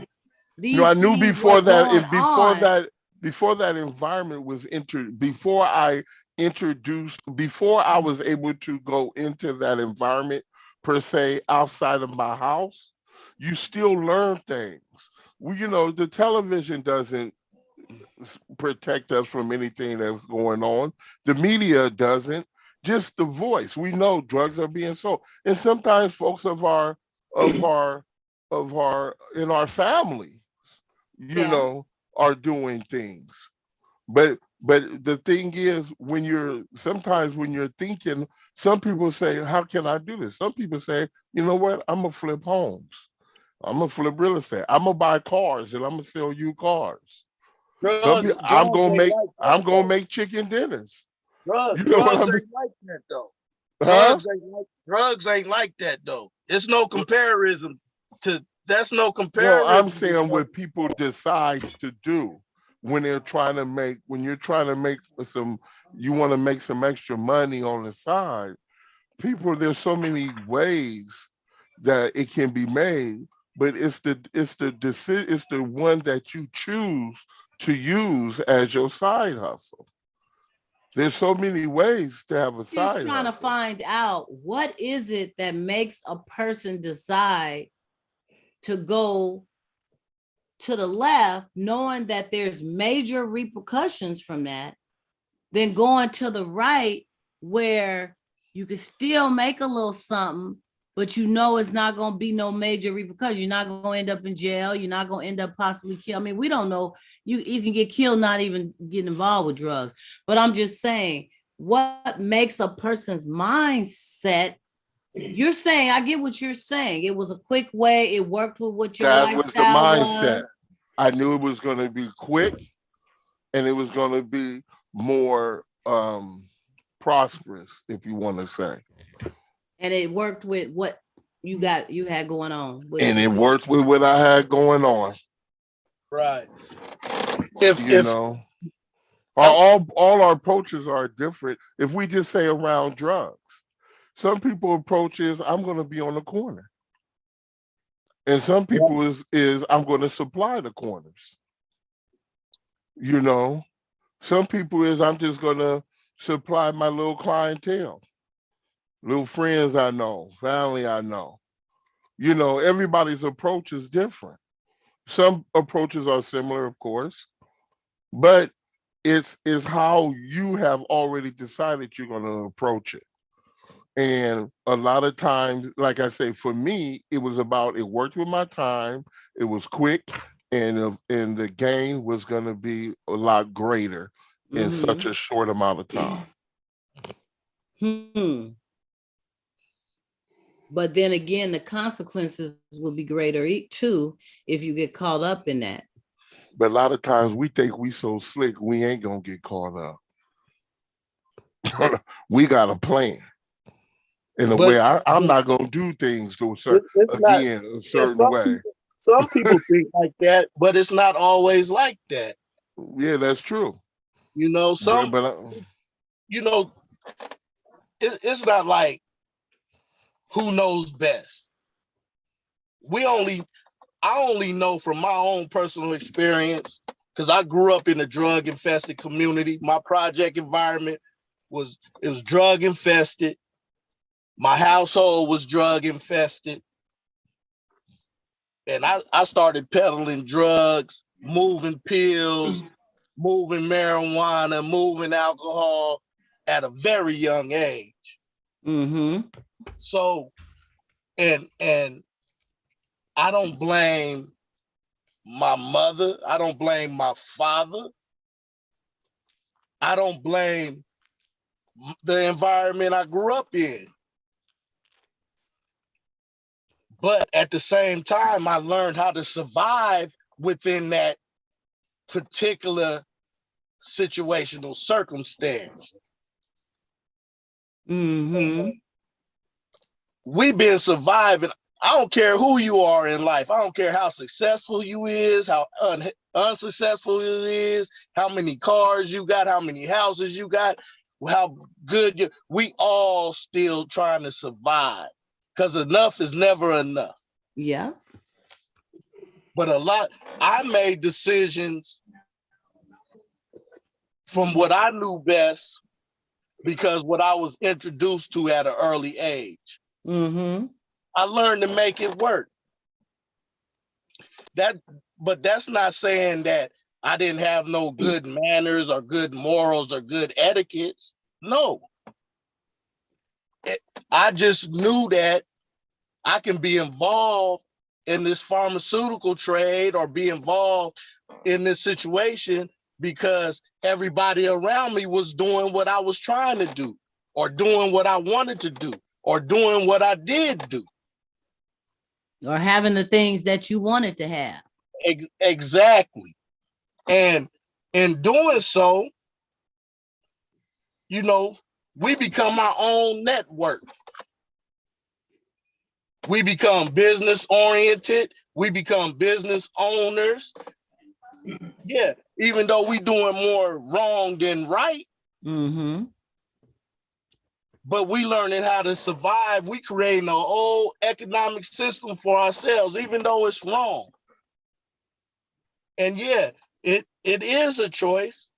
C: You know, I
A: these
C: knew
A: things were
C: before that
A: going
C: it
A: on.
C: before that environment was entered, before I introduced, before I was able to go into that environment per se outside of my house, you still learn things. Well, you know, the television doesn't protect us from anything that's going on. The media doesn't. Just the voice. We know drugs are being sold, and sometimes folks of our of our in our family, you
A: Yeah.
C: know, are doing things. But the thing is, when you're sometimes when you're thinking, some people say, "How can I do this?" Some people say, "You know what? I'm gonna flip homes. I'm gonna flip real estate. I'm gonna buy cars and I'm gonna sell you cars." Some people,
B: Drugs ain't like that
C: I'm gonna
B: though.
C: make chicken dinners. You know what I
B: Drugs
C: mean?
B: ain't like that though.
C: Huh?
B: Drugs ain't like that though. It's no comparison to that's no
C: No, I'm
B: comparison to
C: saying
B: drugs.
C: what people decide to do when they're trying to make when you're trying to make some you want to make some extra money on the side. People, there's so many ways that it can be made, but it's the one that you choose to use as your side hustle. There's so many ways to have a
A: Just
C: side
A: trying to
C: hustle.
A: find out what is it that makes a person decide to go to the left, knowing that there's major repercussions from that, then going to the right where you can still make a little something, but you know it's not going to be no major repercussions. You're not going to end up in jail. You're not going to end up possibly killed. I mean, we don't know. You can get killed not even getting involved with drugs. But I'm just saying, what makes a person's mindset? You're saying, I get what you're saying. It was a quick way. It worked with what your
C: That was the
A: lifestyle
C: mindset.
A: was.
C: I knew it was going to be quick and it was going to be more prosperous, if you want to say.
A: And it worked with what you had going on with
C: And it
A: what
C: worked with what I had going on,
B: Right. If
C: you know.
B: I'm
C: All our approaches are different. If we just say around drugs, some people approach is I'm going to be on the corner, and some people is I'm going to supply the corners. You know, some people is I'm just going to supply my little clientele, little friends I know, family I know. You know, everybody's approach is different. Some approaches are similar, of course, but it's how you have already decided you're going to approach it. And a lot of times, like I say, for me, it was about it worked with my time, it was quick, and the gain was going to be a lot greater in such
A: mm-hmm.
C: a short amount of time.
A: But then again, the consequences will be greater too if you get caught up in that.
C: But a lot of times we think we so slick, we ain't gonna get caught up. We got a plan in a way.
B: but
C: I'm not gonna do things to a
B: it's not
C: again a
B: yeah,
C: certain way.
B: some people think like that, but it's not always like that.
C: Yeah, that's true.
B: You know,
C: But,
B: some
C: but
B: you know, it's not like who knows best. We only I only know from my own personal experience because I grew up in a drug infested community. My project environment was drug infested. My household was drug infested. And I started peddling drugs, moving pills, moving marijuana, moving alcohol at a very young age.
A: Mm-hmm.
B: So and I don't blame my mother. I don't blame my father. I don't blame the environment I grew up in. But at the same time, I learned how to survive within that particular situational circumstance.
A: Mm-hmm.
B: We've been surviving. I don't care who you are in life. I don't care how successful you is, how unsuccessful you is, how many cars you got, how many houses you got, how good you. We all still trying to survive because enough is never enough.
A: Yeah.
B: But I made decisions from what I knew best because what I was introduced to at an early age.
A: Mm-hmm.
B: I learned to make it work. But that's not saying that I didn't have no good manners or good morals or good etiquettes. No. I just knew that I can be involved in this pharmaceutical trade or be involved in this situation because everybody around me was doing what I was trying to do or doing what I wanted to do or doing what I did do.
A: Or having the things that you wanted to have.
B: Exactly. And in doing so, you know, we become our own network. We become business oriented. We become business owners. Yeah, even though we doing more wrong than right,
A: Mm-hmm.
B: but we learning how to survive. We creating a whole economic system for ourselves, even though it's wrong. And yeah, it is a choice,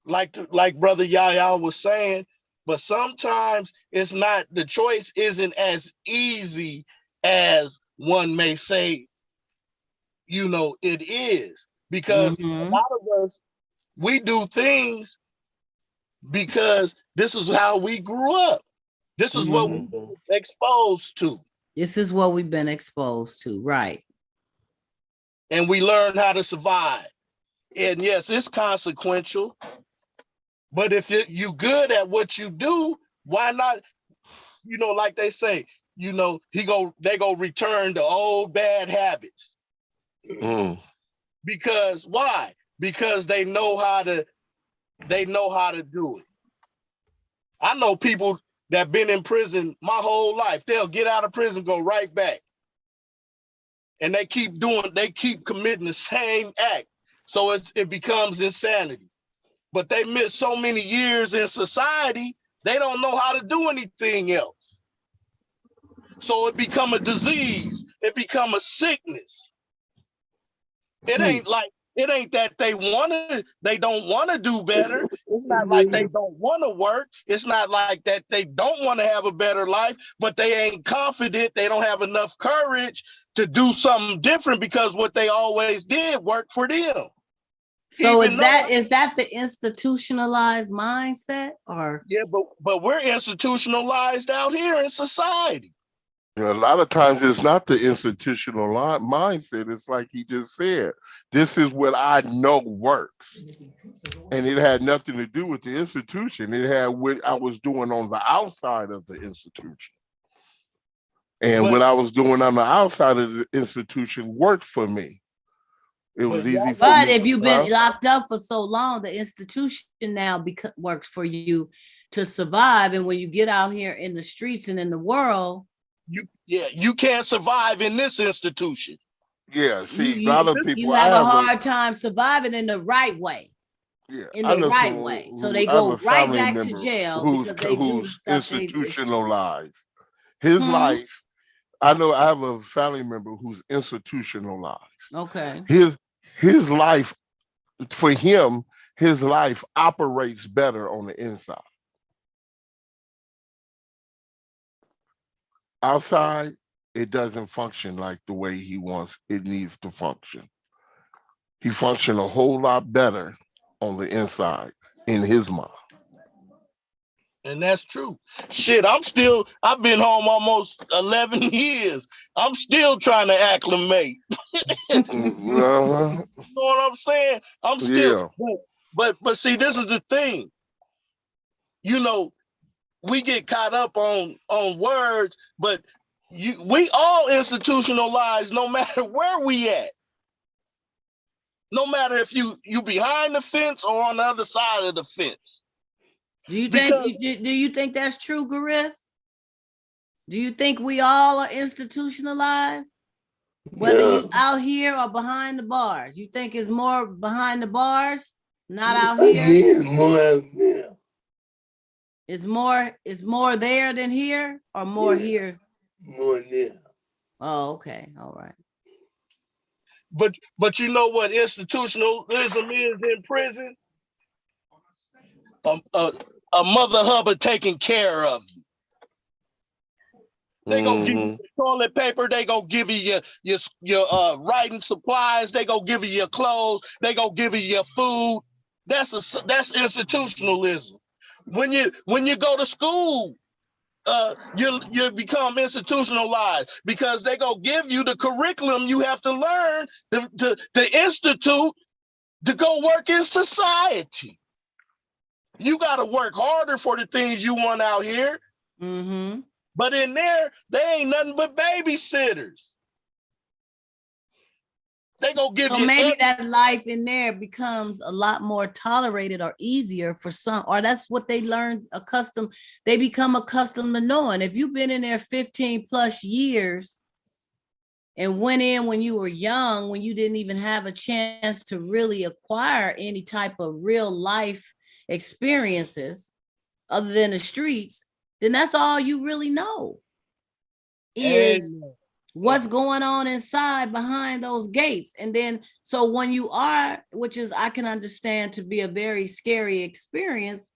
B: like Brother Yaya was saying, but sometimes it's not, the choice isn't as easy as one may say, you know, it is. Because a
A: Mm-hmm.
B: lot of us, we do things because this is how we grew up. This is what we
A: Mm-hmm.
B: were exposed to.
A: This is what we've been exposed to, right?
B: And we learn how to survive. And yes, it's consequential. But if you good at what you do, why not, you know, like they say, you know, they go return to old bad habits.
C: Mm.
B: Because why? Because they know how to do it. I know people that been in prison my whole life. They'll get out of prison, go right back. And they keep committing the same act. So it becomes insanity. But they miss so many years in society, they don't know how to do anything else. So it become a disease. It become a sickness. It ain't that they don't want to do better. It's not like they don't want to work. It's not like that they don't want to have a better life, but they ain't confident. They don't have enough courage to do something different because what they always did worked for them.
A: So is that the institutionalized mindset, or?
B: Yeah, but we're institutionalized out here in society.
C: You know, a lot of times it's not the institutional mindset. It's like he just said, this is what I know works. And it had nothing to do with the institution. It had what I was doing on the outside of the institution. And what I was doing on the outside of the institution worked for me. It was easy for me.
A: But if you've been locked up for so long, the institution now works for you to survive. And when you get out here in the streets and in the world,
B: you can't survive in this institution.
C: Yeah, see, a lot of people
A: you have a hard time surviving in the right way.
C: Yeah,
A: in the right way. So they go right back to jail because they do the stuff
C: institutionalized. His life, I have a family member who's institutionalized.
A: Okay.
C: His life, for him, his life operates better on the inside. Outside, it doesn't function like the way he wants it needs to function. He functions a whole lot better on the inside in his mind.
B: And that's true. Shit, I've been home almost 11 years. I'm still trying to acclimate. You know what I'm saying? I'm still, but see, this is the thing. You know, we get caught up on words, but we all institutionalized no matter where we at. No matter if you behind the fence or on the other side of the fence.
A: Do you
B: Because
A: think do you think that's true, Gareth? Do you think we all are institutionalized? Whether
D: Yeah.
A: you out here or behind the bars, you think it's more behind the bars, not out
D: I
A: here?
D: need more out there.
A: It's more there than here, or more
D: Yeah.
A: here?
D: More there.
A: Oh, okay, all right.
B: but you know what institutionalism is in prison? A mother Hubbard taking care of you. They gonna give you the toilet paper. They gonna give you your writing supplies. They gonna give you your clothes. They gonna give you your food. That's institutionalism. When you go to school, you become institutionalized because they gonna give you the curriculum you have to learn to institute to go work in society. You got to work harder for the things you want out here.
A: Mm-hmm.
B: But in there, they ain't nothing but babysitters. They gonna give
A: So
B: you
A: maybe that life in there becomes a lot more tolerated or easier for some, or that's what they learn accustomed. They become accustomed to knowing. If you've been in there 15 plus years and went in when you were young, when you didn't even have a chance to really acquire any type of real life experiences other than the streets, then that's all you really know is what's going on inside behind those gates. And then, so when you are, which is, I can understand to be a very scary experience,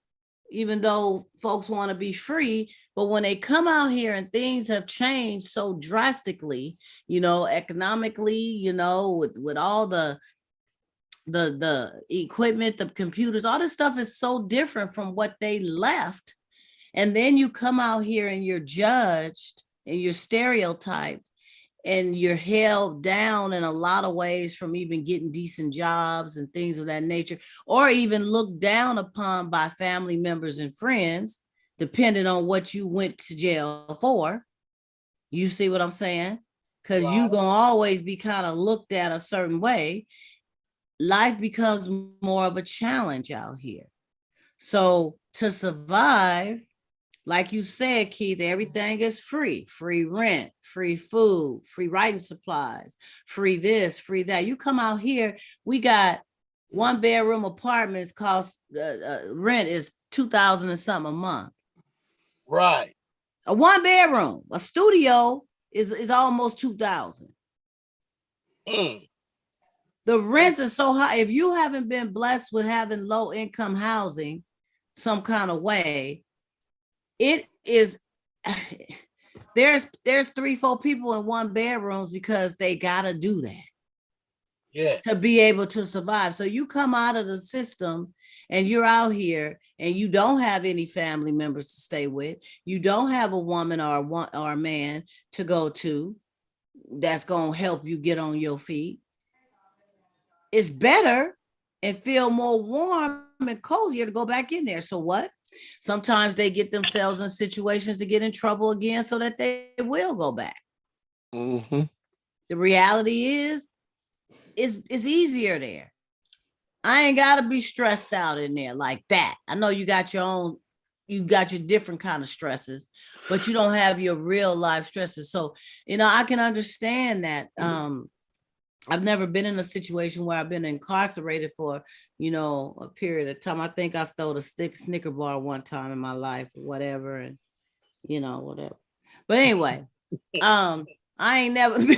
A: even though folks want to be free, but when they come out here and things have changed so drastically, economically, with all the equipment, the computers, all this stuff is so different from what they left. And then you come out here and you're judged and you're stereotyped and you're held down in a lot of ways from even getting decent jobs and things of that nature, or even looked down upon by family members and friends, depending on what you went to jail for. You see what I'm saying? Because you're going to always be kind of looked at a certain way. Life becomes more of a challenge out here. So to survive, like you said, Keith, everything is free. Free rent, free food, free writing supplies, free this, free that. You come out here, we got 1-bedroom apartments cost, rent is $2,000 and something a month.
B: Right.
A: A 1-bedroom, a studio is almost $2,000. The rents are so high. If you haven't been blessed with having low income housing some kind of way, it is, there's 3-4 people in 1 bedrooms because they gotta do that.
B: Yeah.
A: To be able to survive. So you come out of the system and you're out here and you don't have any family members to stay with. You don't have a woman or a man to go to that's gonna help you get on your feet. It's better and feel more warm and cozier to go back in there. So what? Sometimes they get themselves in situations to get in trouble again so that they will go back.
C: Mm-hmm.
A: The reality is, it's easier there. I ain't got to be stressed out in there like that. I know you got your own, you got your different kind of stresses, but you don't have your real life stresses. So, I can understand that. I've never been in a situation where I've been incarcerated for, a period of time. I think I stole a Snicker bar one time in my life or whatever. And, whatever. But anyway, I ain't never been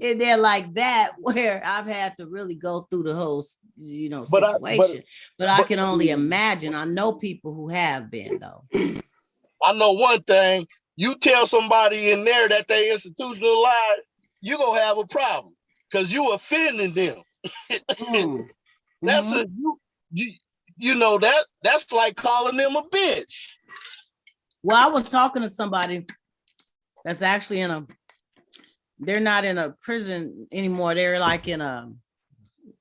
A: in there like that where I've had to really go through the whole, situation. But I can only imagine. I know people who have been, though.
B: I know one thing. You tell somebody in there that they institutionalized, you're gonna have a problem because you offending them. That's that's like calling them a bitch.
A: Well, I was talking to somebody that's actually they're not in a prison anymore. They're like in a,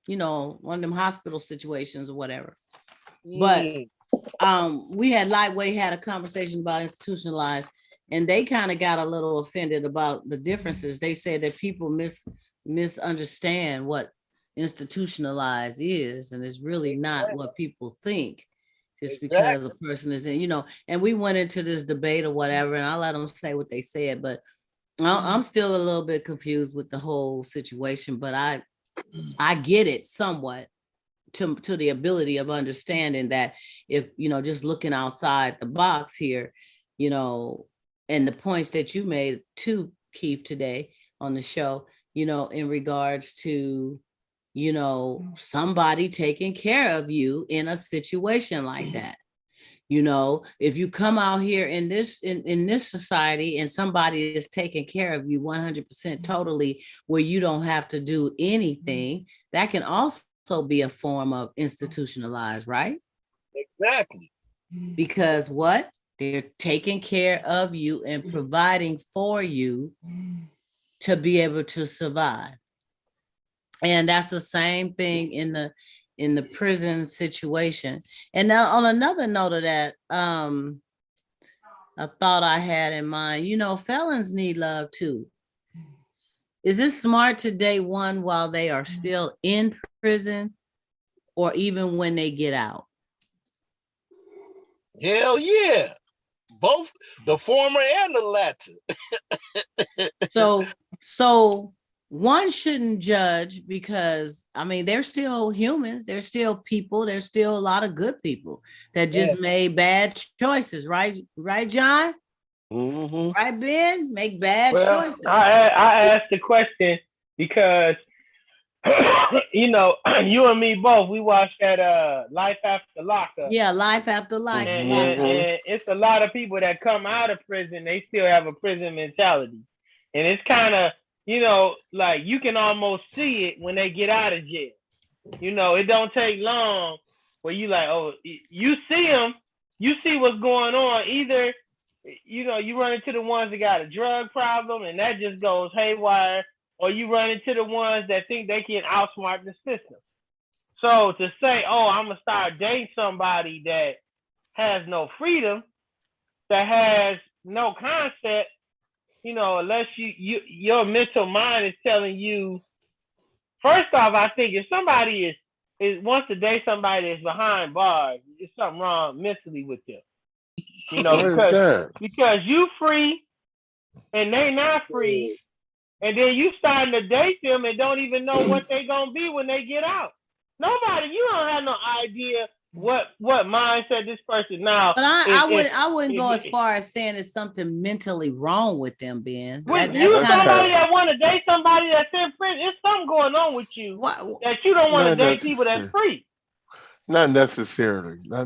A: one of them hospital situations or whatever. But we had lightweight had a conversation about institutionalized, and they kind of got a little offended about the differences. They said that people misunderstand what institutionalized is, and it's really not what people think. Just because a person is in, and we went into this debate or whatever, and I let them say what they said, but I'm still a little bit confused with the whole situation. But I get it somewhat, to the ability of understanding that if, just looking outside the box here, and the points that you made too, Keith, today on the show, in regards to, somebody taking care of you in a situation like that. If you come out here in this society and somebody is taking care of you 100% totally, where you don't have to do anything, that can also be a form of institutionalized, right?
B: Exactly.
A: Because what? They're taking care of you and providing for you to be able to survive. And that's the same thing in the prison situation. And now on another note of that, a thought I had in mind, felons need love too. Is it smart to date one while they are still in prison, or even when they get out?
B: Hell yeah. Both the former and the latter.
A: So one shouldn't judge, because they're still humans, they're still people, there's still a lot of good people that just made bad choices, right? Right, John?
C: Mm-hmm.
A: Right, Ben? Make bad choices.
E: I asked the question because you and me both, we watched that Life After Lockup.
A: Yeah, Life After Life.
E: And it's a lot of people that come out of prison, they still have a prison mentality. And it's kind of, like you can almost see it when they get out of jail. It don't take long where you like, oh, you see them, you see what's going on. Either, you run into the ones that got a drug problem and that just goes haywire, or you run into the ones that think they can outsmart the system. So to say, oh, I'm going to start dating somebody that has no freedom, that has no concept, unless your mental mind is telling you. First off, I think if somebody is wants to date somebody that's behind bars, there's something wrong mentally with them. Because you free and they not free, and then you starting to date them and don't even know what they gonna be when they get out. You don't have no idea what mindset this person now.
A: But I wouldn't go as far as saying it's something mentally wrong with them, Ben.
E: Somebody that want to date somebody that's in prison, there's something going on with you that you don't want to date people that's free.
C: Not necessarily.
B: Yeah,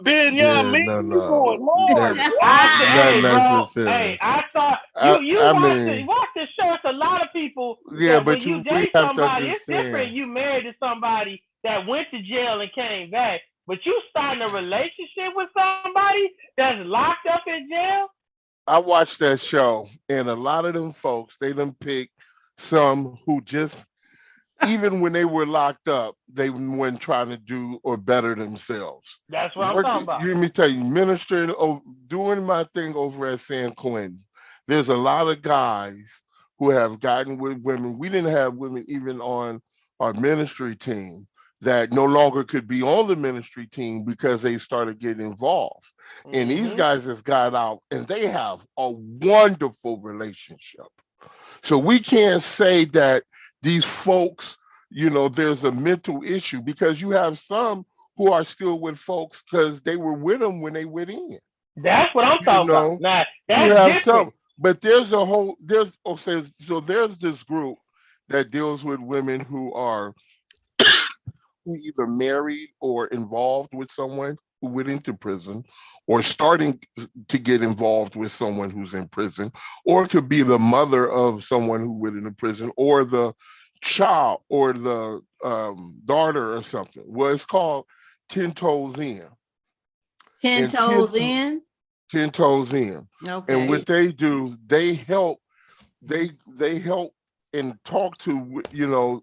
B: Ben, y'all mean you going hard.
E: I thought you watch the show. It's a lot of people.
C: Yeah, but
E: when you date somebody, it's different. You married to somebody that went to jail and came back, but you starting a relationship with somebody that's locked up in jail.
C: I watched that show, and a lot of them folks, they done pick some who just, even when they were locked up, they weren't trying to do or better themselves.
E: That's what I'm talking about.
C: Let me tell you, ministering, doing my thing over at San Quentin, there's a lot of guys who have gotten with women. We didn't have women even on our ministry team that no longer could be on the ministry team because they started getting involved. Mm-hmm. And these guys just got out and they have a wonderful relationship. So we can't say that these folks, there's a mental issue, because you have some who are still with folks because they were with them when they went in.
E: That's what I'm talking about. Nah, that's different.
C: But there's this group that deals with women who are either married or involved with someone who went into prison, or starting to get involved with someone who's in prison, or it could be the mother of someone who went into prison, or the child, or the daughter or something. Well, it's called 10 Toes In.
A: 10 Toes In?
C: 10 Toes In. Okay. And what they do, they help and talk to,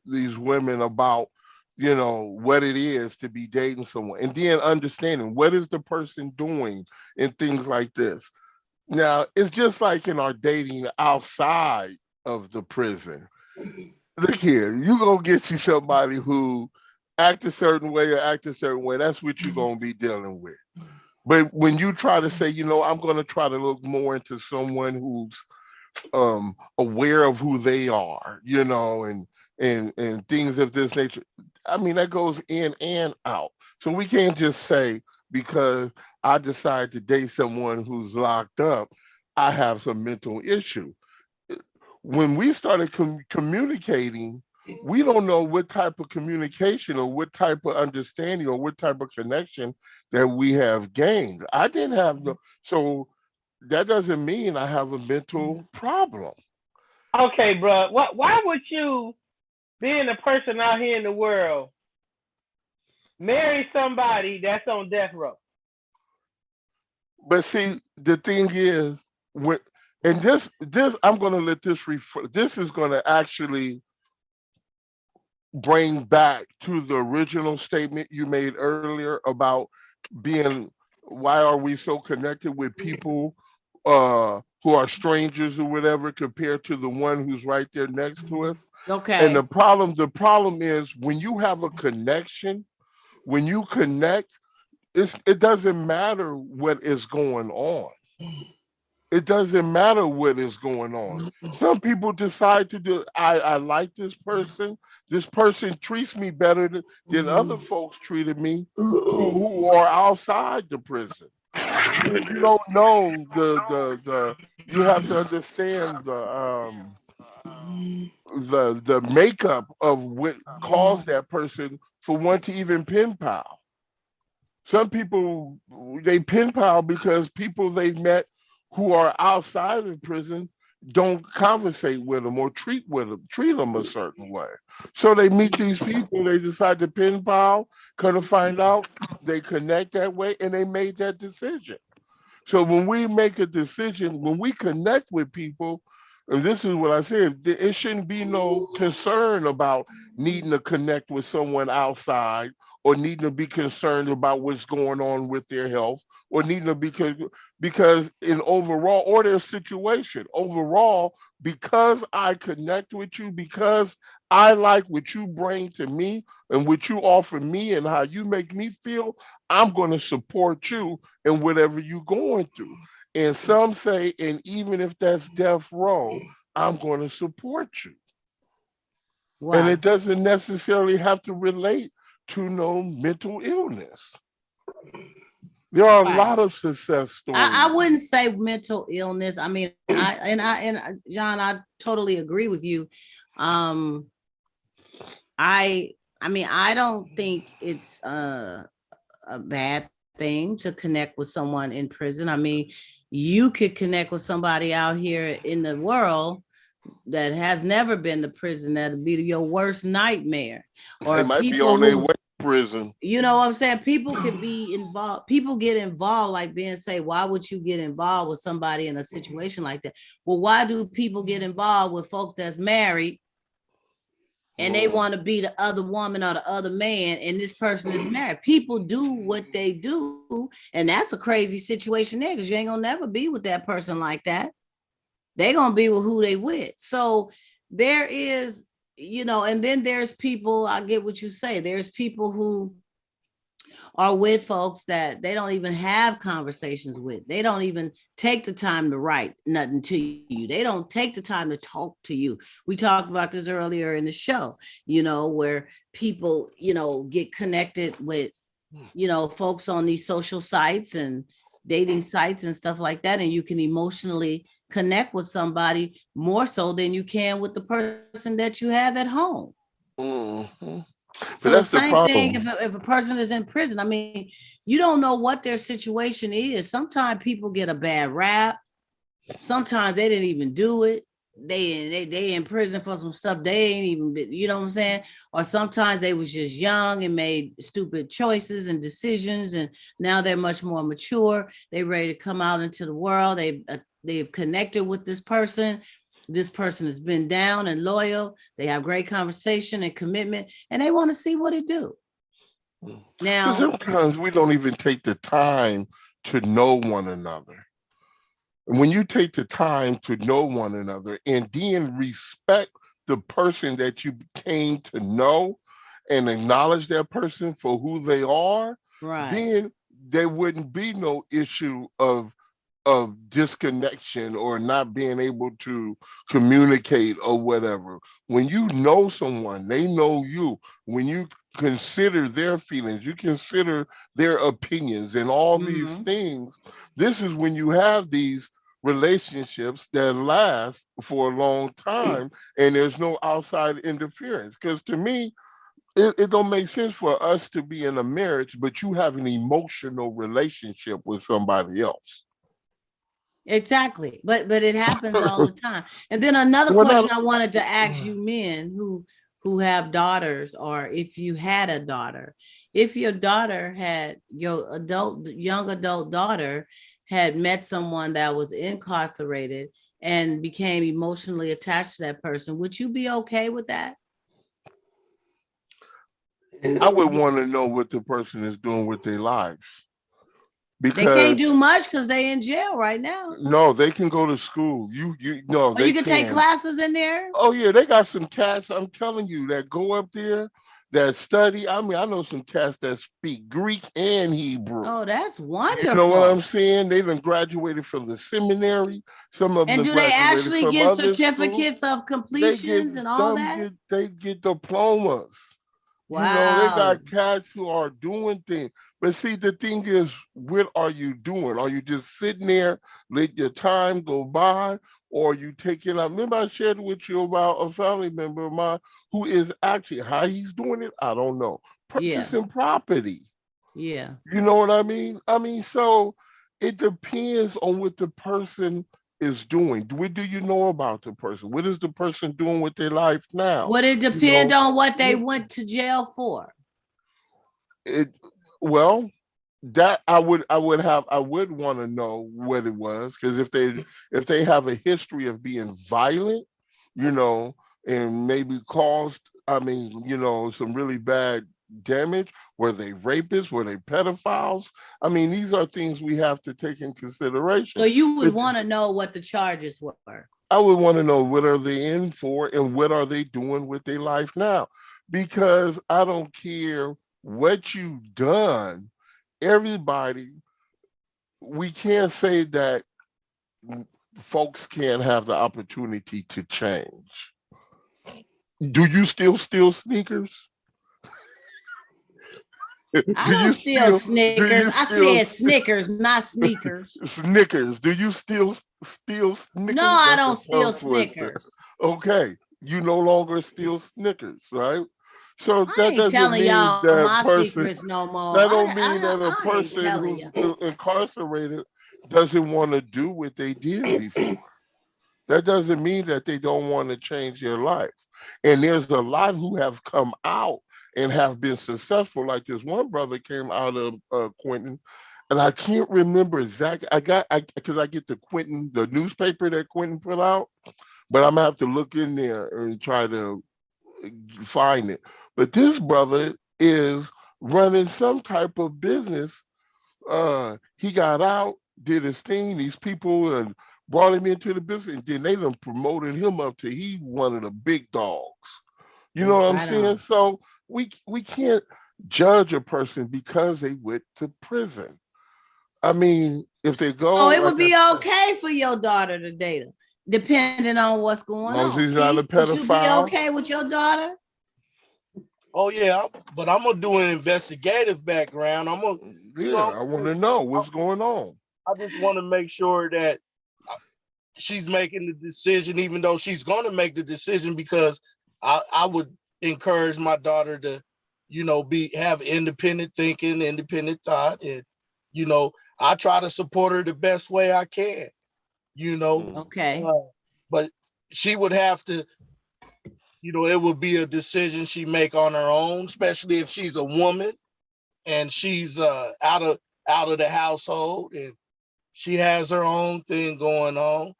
C: these women about, what it is to be dating someone, and then understanding what is the person doing and things like this. Now, it's just like in our dating outside of the prison. Look here, you gonna get you somebody who act a certain way or act a certain way. That's what you're gonna be dealing with. But when you try to say, I'm gonna try to look more into someone who's aware of who they are, and things of this nature. I mean, that goes in and out. So we can't just say because I decide to date someone who's locked up, I have some mental issue. When we started communicating, we don't know what type of communication or what type of understanding or what type of connection that we have gained. I didn't have no, so that doesn't mean I have a mental problem.
E: Okay, bro. Why would you, being a person out here in the world, marry somebody that's on death row?
C: But see, the thing is, when and this I'm gonna let this refer. This is gonna actually bring back to the original statement you made earlier about being why are we so connected with people who are strangers or whatever compared to the one who's right there next to us. And
A: Okay.
C: the problem is when you have a connection, when you connect, it doesn't matter what is going on. It doesn't matter what is going on. Some people decide to do, I like this person. This person treats me better than other folks treated me who are outside the prison. You don't know you have to understand the makeup of what caused that person for one to even pen pal. Some people they pen pal because people they've met who are outside of prison don't conversate with them or treat them a certain way. So they meet these people, they decide to pen pal, kind of find out they connect that way, and they made that decision. So when we make a decision, when we connect with people, and this is what I said, it shouldn't be no concern about needing to connect with someone outside or needing to be concerned about what's going on with their health or needing to be because in overall or their situation overall, because I connect with you, because I like what you bring to me and what you offer me and how you make me feel, I'm going to support you in whatever you're going through. And some say, and even if that's death row, I'm going to support you. And
A: Wow.
C: it doesn't necessarily have to relate to no mental illness. There are a
A: Wow.
C: lot of success
A: I
C: stories.
A: wouldn't say mental illness. I mean, John, I totally agree with you. Um, I I mean, I don't think it's a bad thing to connect with someone in prison. I mean, you could connect with somebody out here in the world that has never been to prison. That'll be your worst nightmare.
C: They
A: Or
C: might be
A: people
C: on their
A: who,
C: way to prison.
A: you know what I'm saying? People could be involved. People get involved, like Ben say, why would you get involved with somebody in a situation like that? Well, why do people get involved with folks that's married and they want to be the other woman or the other man, and this person is married? People do what they do, and that's a crazy situation there because you ain't gonna never be with that person like that. They gonna be with who they with. So there is, and then there's people, I get what you say. There's people who are with folks that they don't even have conversations with. They don't even take the time to write nothing to you. They don't take the time to talk to you. We talked about this earlier in the show, where people, get connected with, folks on these social sites and dating sites and stuff like that. And you can emotionally connect with somebody more so than you can with the person that you have at home.
C: Mhm. But
A: So the
C: that's the
A: same thing
C: problem.
A: if a person is in prison. I mean, you don't know what their situation is. Sometimes people get a bad rap. Sometimes they didn't even do it. They in prison for some stuff they ain't even been, you know what I'm saying? Or sometimes they was just young and made stupid choices and decisions, and now they're much more mature. They ready to come out into the world. They've connected with this person. This person has been down and loyal. They have great conversation and commitment, and they want to see what it do.
C: Because
A: Now,
C: sometimes we don't even take the time to know one another. when you take the time to know one another and then respect the person that you came to know and acknowledge that person for who they are,
A: Right.
C: then there wouldn't be no issue of disconnection or not being able to communicate or whatever. When you know someone, they know you. When you consider their feelings, you consider their opinions and all these
A: Hmm.
C: things, this is when you have these relationships that last for a long time and there's no outside interference. Because to me, it don't make sense for us to be in a marriage, but you have an emotional relationship with somebody else.
A: Exactly. But it happens all the time. And then another
C: Well,
A: question
C: not
A: I wanted to ask you men who have daughters, or if you had a daughter, if your daughter had your young adult daughter had met someone that was incarcerated and became emotionally attached to that person, would you be okay with that?
C: I
D: Hell
C: would
D: yeah.
C: want to know what the person is doing with their lives
A: They can't
C: because
A: do much because they in jail right now.
C: no, they can go to school. You no,
A: Or you
C: they
A: can take
C: can.
A: classes in there.
C: Oh yeah, they got some cats. I'm telling you that go up there that study. I mean, I know some cats that speak Greek and Hebrew.
A: Oh, that's
C: You know what I'm
A: wonderful.
C: saying? They done graduated from the seminary. Some of them
A: And
C: done
A: do they
C: graduated
A: actually
C: from
A: get
C: other schools.
A: certificates of
C: They get
A: completions and all
C: some
A: that?
C: get they get diplomas. You know, they
A: Wow.
C: got cats who are doing things. But see, the thing is, what are you doing? Are you just sitting there, let your time go by, or are you taking up? Remember, I shared with you about a family member of mine who is actually, how he's doing it, I don't know,
A: Yeah.
C: purchasing property.
A: Yeah.
C: You know what I mean? I mean, so it depends on what the person is doing. What do you know about the person? What is the person doing with their life now?
A: Would it
C: You
A: depend
C: know,
A: on what they
C: you-
A: went to jail for?
C: it well, that I would want to know what it was because if they have a history of being violent, you know, and maybe caused, I mean, some really bad damage, were they rapists, were they pedophiles? I mean, these are things we have to take in
A: So
C: consideration.
A: you would
C: But
A: want to know what the charges were.
C: I would want to know what are they in for and what are they doing with their life now, because I don't care what you've done. Everybody, we can't say that folks can't have the opportunity to change. Do you still steal sneakers?
A: I
C: Do
A: don't
C: you
A: steal
C: still do
A: Snickers.
C: you
A: I
C: still
A: said Snickers, not sneakers.
C: Snickers? Do you still steal
A: No,
C: Snickers?
A: I
C: That's a
A: don't steal
C: tongue twister.
A: Snickers.
C: Okay, you no longer steal Snickers, right? So
A: I
C: that
A: ain't
C: doesn't
A: telling
C: mean
A: y'all
C: that
A: my
C: person.
A: secrets no more.
C: That don't mean that a
A: I ain't
C: person
A: telling
C: who's
A: you.
C: incarcerated doesn't want to do what they did before. That doesn't mean that they don't want to change their life. And there's a lot who have come out and have been successful. Like this one brother came out of Quentin, and I can't remember exactly. Because I get the Quentin, the newspaper that Quentin put out, but I'm gonna have to look in there and try to find it. But this brother is running some type of business. He got out, did his thing. These people and brought him into the business, and then they done promoted him up to he one of the big dogs. You know what I'm
A: Right
C: saying?
A: on.
C: So we can't judge a person because they went to prison. I mean, if they
A: So
C: go,
A: it would
C: like I
A: be
C: said,
A: okay for your daughter to date him, depending on what's
C: as
A: going
C: long as
A: on.
C: he's not a
A: Keith, would you be
C: pedophile,
A: okay with your daughter?
B: Oh yeah, but I'm gonna do an investigative background. I'm gonna, you
C: yeah,
B: know,
C: I want to know
B: I,
C: what's going on.
B: I just want to make sure that she's making the decision, even though she's gonna make the decision, because I would encourage my daughter to, have independent thinking, independent thought, and you know, I try to support her the best way I can, you know.
C: Mm.
A: Okay.
B: Uh, but she would have to, it would be a decision she make on her own, especially if she's a woman and she's out of the household and she has her own thing going on.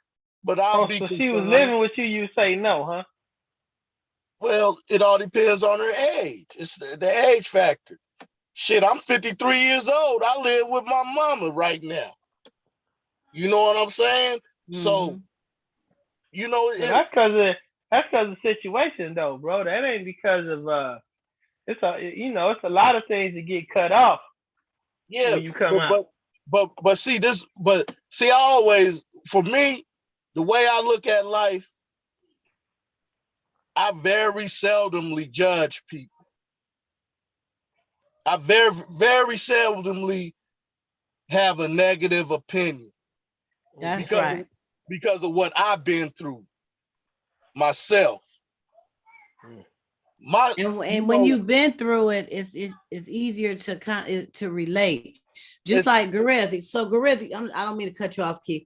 B: But I'll
E: Oh,
B: be
E: so she was
B: concerned.
E: living with you. You say no, huh?
B: Well, it all depends on her age. It's the age factor. Shit, I'm 53 years old. I live with my mama right now. You know what I'm saying? So,
A: Mhm.
B: you know,
E: Well, that's because of situation though, bro. That ain't because of it's it's a lot of things that get cut off
B: yeah,
E: when you come
B: but
E: out.
B: see, I always, for me, the way I look at life, I very seldomly judge people. I very seldomly have a negative opinion
A: That's
B: because
A: right.
B: because of what I've been through myself. My, you
A: And when
B: know,
A: you've been through it, it's easier to relate. Just
B: it's
A: like Gareth. So Gareth, I don't mean to cut you off, Keith.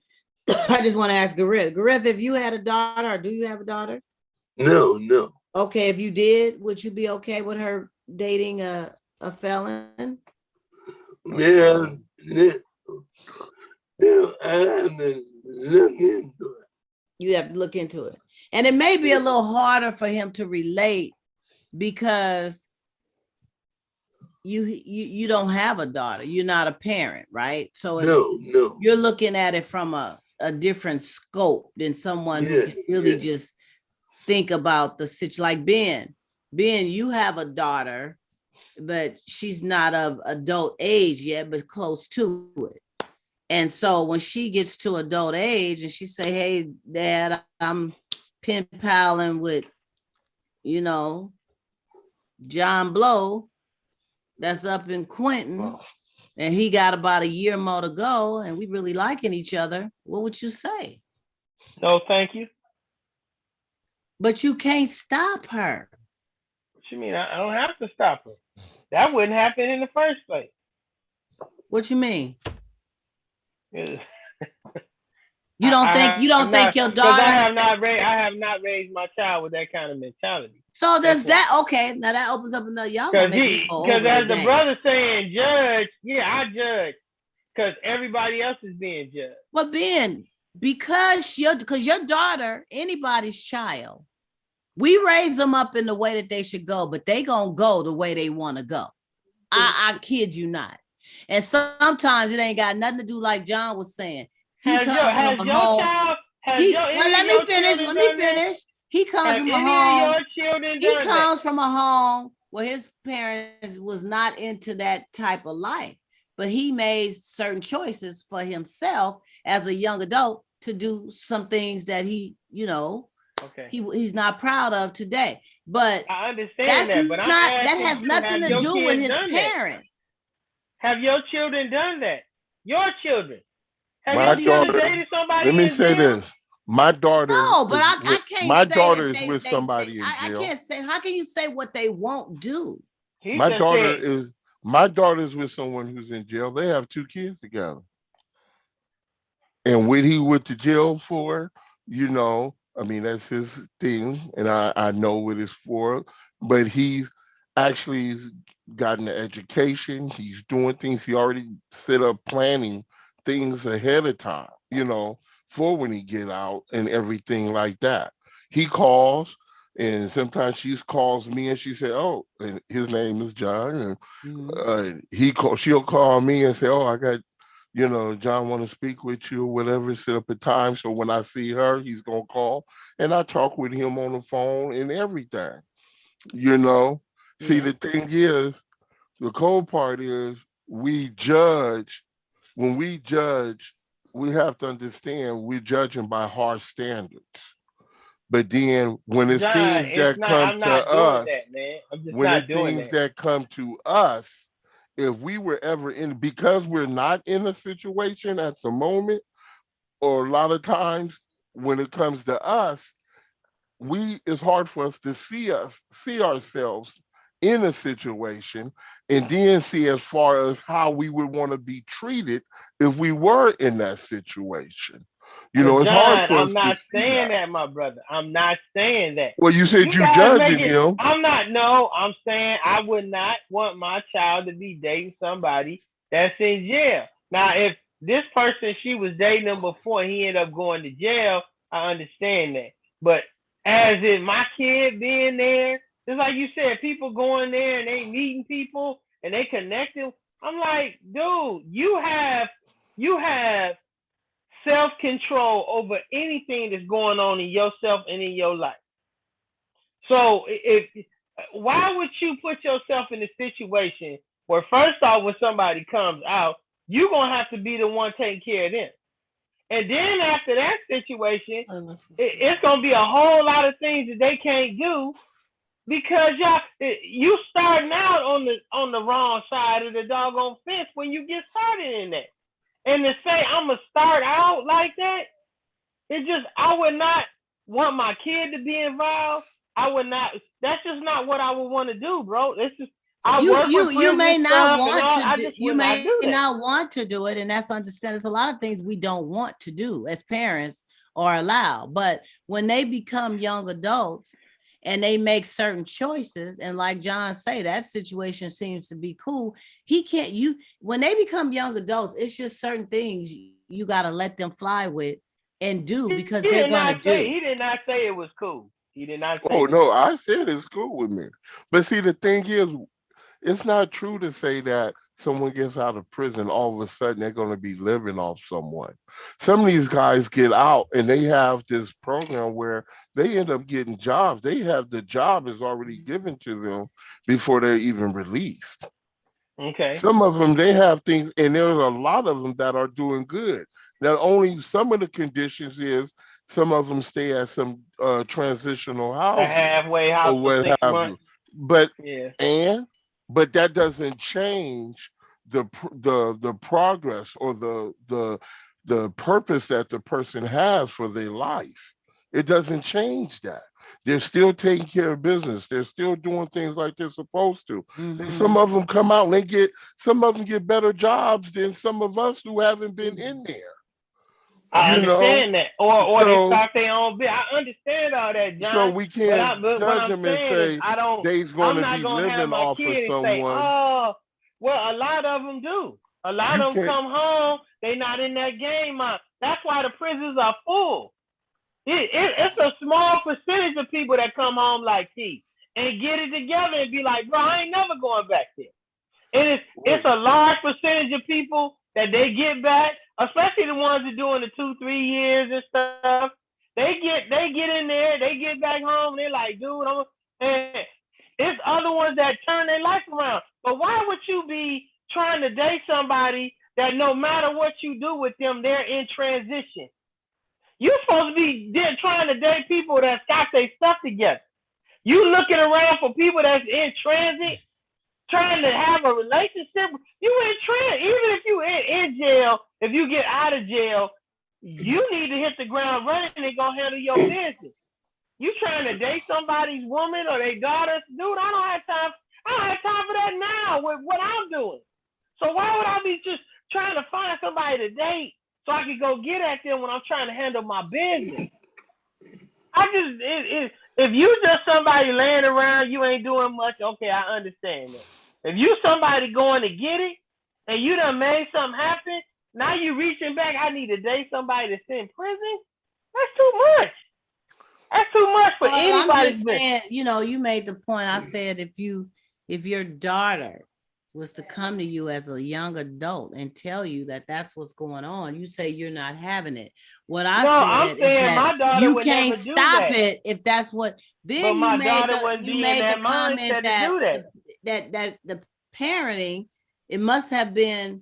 A: I just want to ask Gareth. Gareth, if you had a daughter, or do you have a daughter?
D: No, no.
A: Okay, if you did, would you be okay with her dating a felon?
D: Man, I have to look into it.
A: You have to look into it. And it may be a little harder for him to relate because you don't have a daughter. You're not a parent, right? So
D: No.
A: you're looking at it from a different scope than someone who
D: Yeah,
A: can really
D: yeah.
A: just think about the situation. Like Ben. Ben, you have a daughter, but she's not of adult age yet, but close to it. And so when she gets to adult age and she say, "Hey, Dad, I'm pen paling with, you know, John Blow that's up in Quentin, and he got about a year more to go, and we really liking each other," what would you say?
E: No, thank you.
A: But you can't stop her.
E: What you mean? I don't have to stop her. That wouldn't happen in the first place.
A: What you mean?
E: Yeah.
A: You
E: I have
A: don't think
E: not,
A: your
E: because
A: daughter.
E: I have not raised my child with that kind of mentality.
A: So
E: That's
A: does
E: one.
A: that okay? Now that opens up another. Y'all gonna
E: Because
A: make me go
E: because
A: over the
E: as the
A: game.
E: brother saying judge, yeah, I judge because everybody else is being judged.
A: But Ben, because your daughter, anybody's child, we raise them up in the way that they should go, but they gonna go the way they want to go. I kid you not. And sometimes it ain't got nothing to do, like John was saying. He comes from a home.
E: Any of
A: Let me
E: your
A: finish.
E: children
A: Let me
E: done that?
A: finish. He comes
E: Have
A: from a
E: any of
A: home.
E: your children
A: He
E: done that?
A: comes from a home where his parents was not into that type of life, but he made certain choices for himself as a young adult to do some things that
E: Okay,
A: he's not proud of today. But
E: I understand
A: that's
E: that, but I'm
A: not that
E: asking
A: has
E: you:
A: nothing
E: have
A: to
E: your
A: do with
E: kids
A: his
E: done that?
A: parents.
E: Have your children done that? Your children. Have
C: My
E: your
A: What do you
E: children
C: daughter,
E: dated
C: let
E: somebody
C: me
E: in
C: say
E: jail?
C: this. My daughter
A: No, but
C: is
A: I
C: with
A: can't
C: my
A: say
C: daughter
A: that
C: is with somebody in
A: I
C: jail.
A: can't say. How can you say what they won't do?
E: He
C: My
E: just
C: daughter
E: said,
C: is my daughter is with someone who's in jail. They have two kids together. And what he went to jail for, I mean, that's his thing, and I know what it's for. But he's actually gotten an education. He's doing things. He already set up planning things ahead of time, for when he get out and everything like that. He calls, and sometimes she calls me, and she said, "Oh," and his name is John, and
A: Mhm.
C: she'll call me and say, "Oh, I got." John want to speak with you or whatever, set up a time. So when I see her, he's gonna call and I talk with him on the phone and everything. You know. See,
A: Yeah.
C: the thing is, the cold part is we judge. When we judge, we have to understand we're judging by harsh standards. But then when it's
E: John,
C: things
E: it's
C: that
E: not.
C: come
E: I'm
C: to
E: not doing
C: us,
E: that, man. I'm just
C: when
E: not
C: it's
E: doing
C: things
E: that.
C: that come to us, if we were ever in, because we're not in a situation at the moment, or a lot of times when it comes to us, it's hard for us to see ourselves in a situation and then see as far as how we would want to be treated if we were in that situation.
E: But
C: It's hard
E: John,
C: for
E: I'm
C: us to
E: not
C: see
E: saying
C: that.
E: that, my brother. I'm not saying that.
C: Well, you said
E: You
C: you
E: guys make
C: judging
E: it.
C: him.
E: I'm not. No, I'm saying I would not want my child to be dating somebody that's in jail. Now, if this person she was dating him before he ended up going to jail, I understand that. But as in my kid being there, just like you said, people going there and they meeting people and they connecting. I'm like, dude, you have self-control over anything that's going on in yourself and in your life. So why would you put yourself in a situation where first off, when somebody comes out, you're gonna have to be the one taking care of them. And then after that situation, it's gonna be a whole lot of things that they can't do because you starting out on the wrong side of the doggone fence when you get started in that. And to say I'm gonna start out like that, I would not want my kid to be involved. I would not. That's just not what I would want to do, bro. It's just
A: you may not want to
E: you may
A: not want to do it, and that's understand. There's a lot of things we don't want to do as parents or allow, but when they become young adults and they make certain choices, and like John say, that situation seems to be cool. When they become young adults, it's just certain things you got to let them fly with and do because they're gonna do.
E: He did not say it was cool. He did not say.
C: Oh no, I said it's cool with me. But see, the thing is, it's not true to say that someone gets out of prison, all of a sudden they're going to be living off someone. Some of these guys get out and they have this program where they end up getting jobs. The job is already given to them before they're even released.
E: Okay.
C: Some of them, they have things, and there's a lot of them that are doing good. Now, only some of the conditions is some of them stay at some transitional housing,
E: a halfway house
C: or what
E: for 6
C: have
E: months.
C: you. But
E: yeah.
C: But that doesn't change the progress or the purpose that the person has for their life. It doesn't change that. They're still taking care of business. They're still doing things like they're supposed to.
A: Mm-hmm.
C: Some of them come out and some of them get better jobs than some of us who haven't been in there.
E: I understand that. Or they start their own business. I understand all that, John.
C: So we can't
E: but
C: judge them and say they's going to be living off of someone.
E: Say, oh, well, a lot of them do. A lot of them come home, they not in that game. That's why the prisons are full. It's a small percentage of people that come home like Keith and get it together and be like, bro, I ain't never going back there. And it's a large percentage of people that they get back, especially the ones that doing the 2-3 years and stuff. They get in there, they get back home, they're like, dude, and it's other ones that turn their life around. But why would you be trying to date somebody that no matter what you do with them, they're in transition? You're supposed to be trying to date people that's got their stuff together. You looking around for people that's in transit, trying to have a relationship. You in transit. Even if you in jail, if you get out of jail, you need to hit the ground running and go handle your business. You trying to date somebody's woman or their daughter, dude? I don't have time for that now with what I'm doing. So why would I be just trying to find somebody to date so I can go get at them when I'm trying to handle my business? If you just somebody laying around, you ain't doing much. Okay, I understand that. If you somebody going to get it and you done made something happen, now you reaching back. I need to date somebody that's in prison. That's too much. That's too much for anybody.
A: I'm just saying, you made the point. I said if your daughter was to come to you as a young adult and tell you that that's what's going on, you say you're not having it. What I said is that you can't stop it if that's what. Then you made the comment that the parenting, it must have been,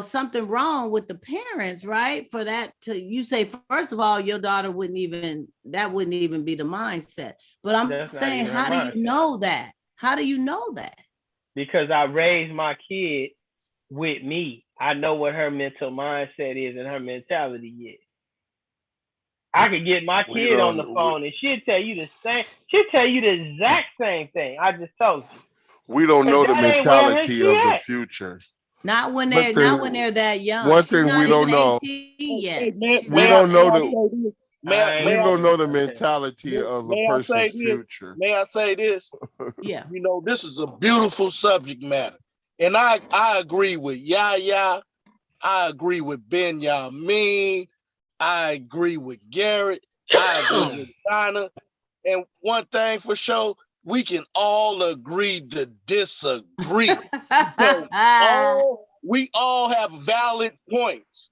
A: something wrong with the parents, right? For that you say, first of all, your daughter wouldn't even be the mindset. But I'm saying, how do you know that? How do you know that?
E: Because I raised my kid with me. I know what her mental mindset is and her mentality is. I could get my kid on the phone and she'll tell you the same. She'll tell you the exact same thing I just told you.
C: We don't know the mentality of the future.
A: Not when they're that young.
C: One thing we don't know.
A: Yet.
C: We don't know the mentality of a person's future.
B: May I say this?
A: Yeah.
B: This is a beautiful subject matter. And I agree with Yaya. I agree with Ben Yamin. I agree with Garrett. I agree with Donna. And one thing for sure, we can all agree to disagree. We all have valid points.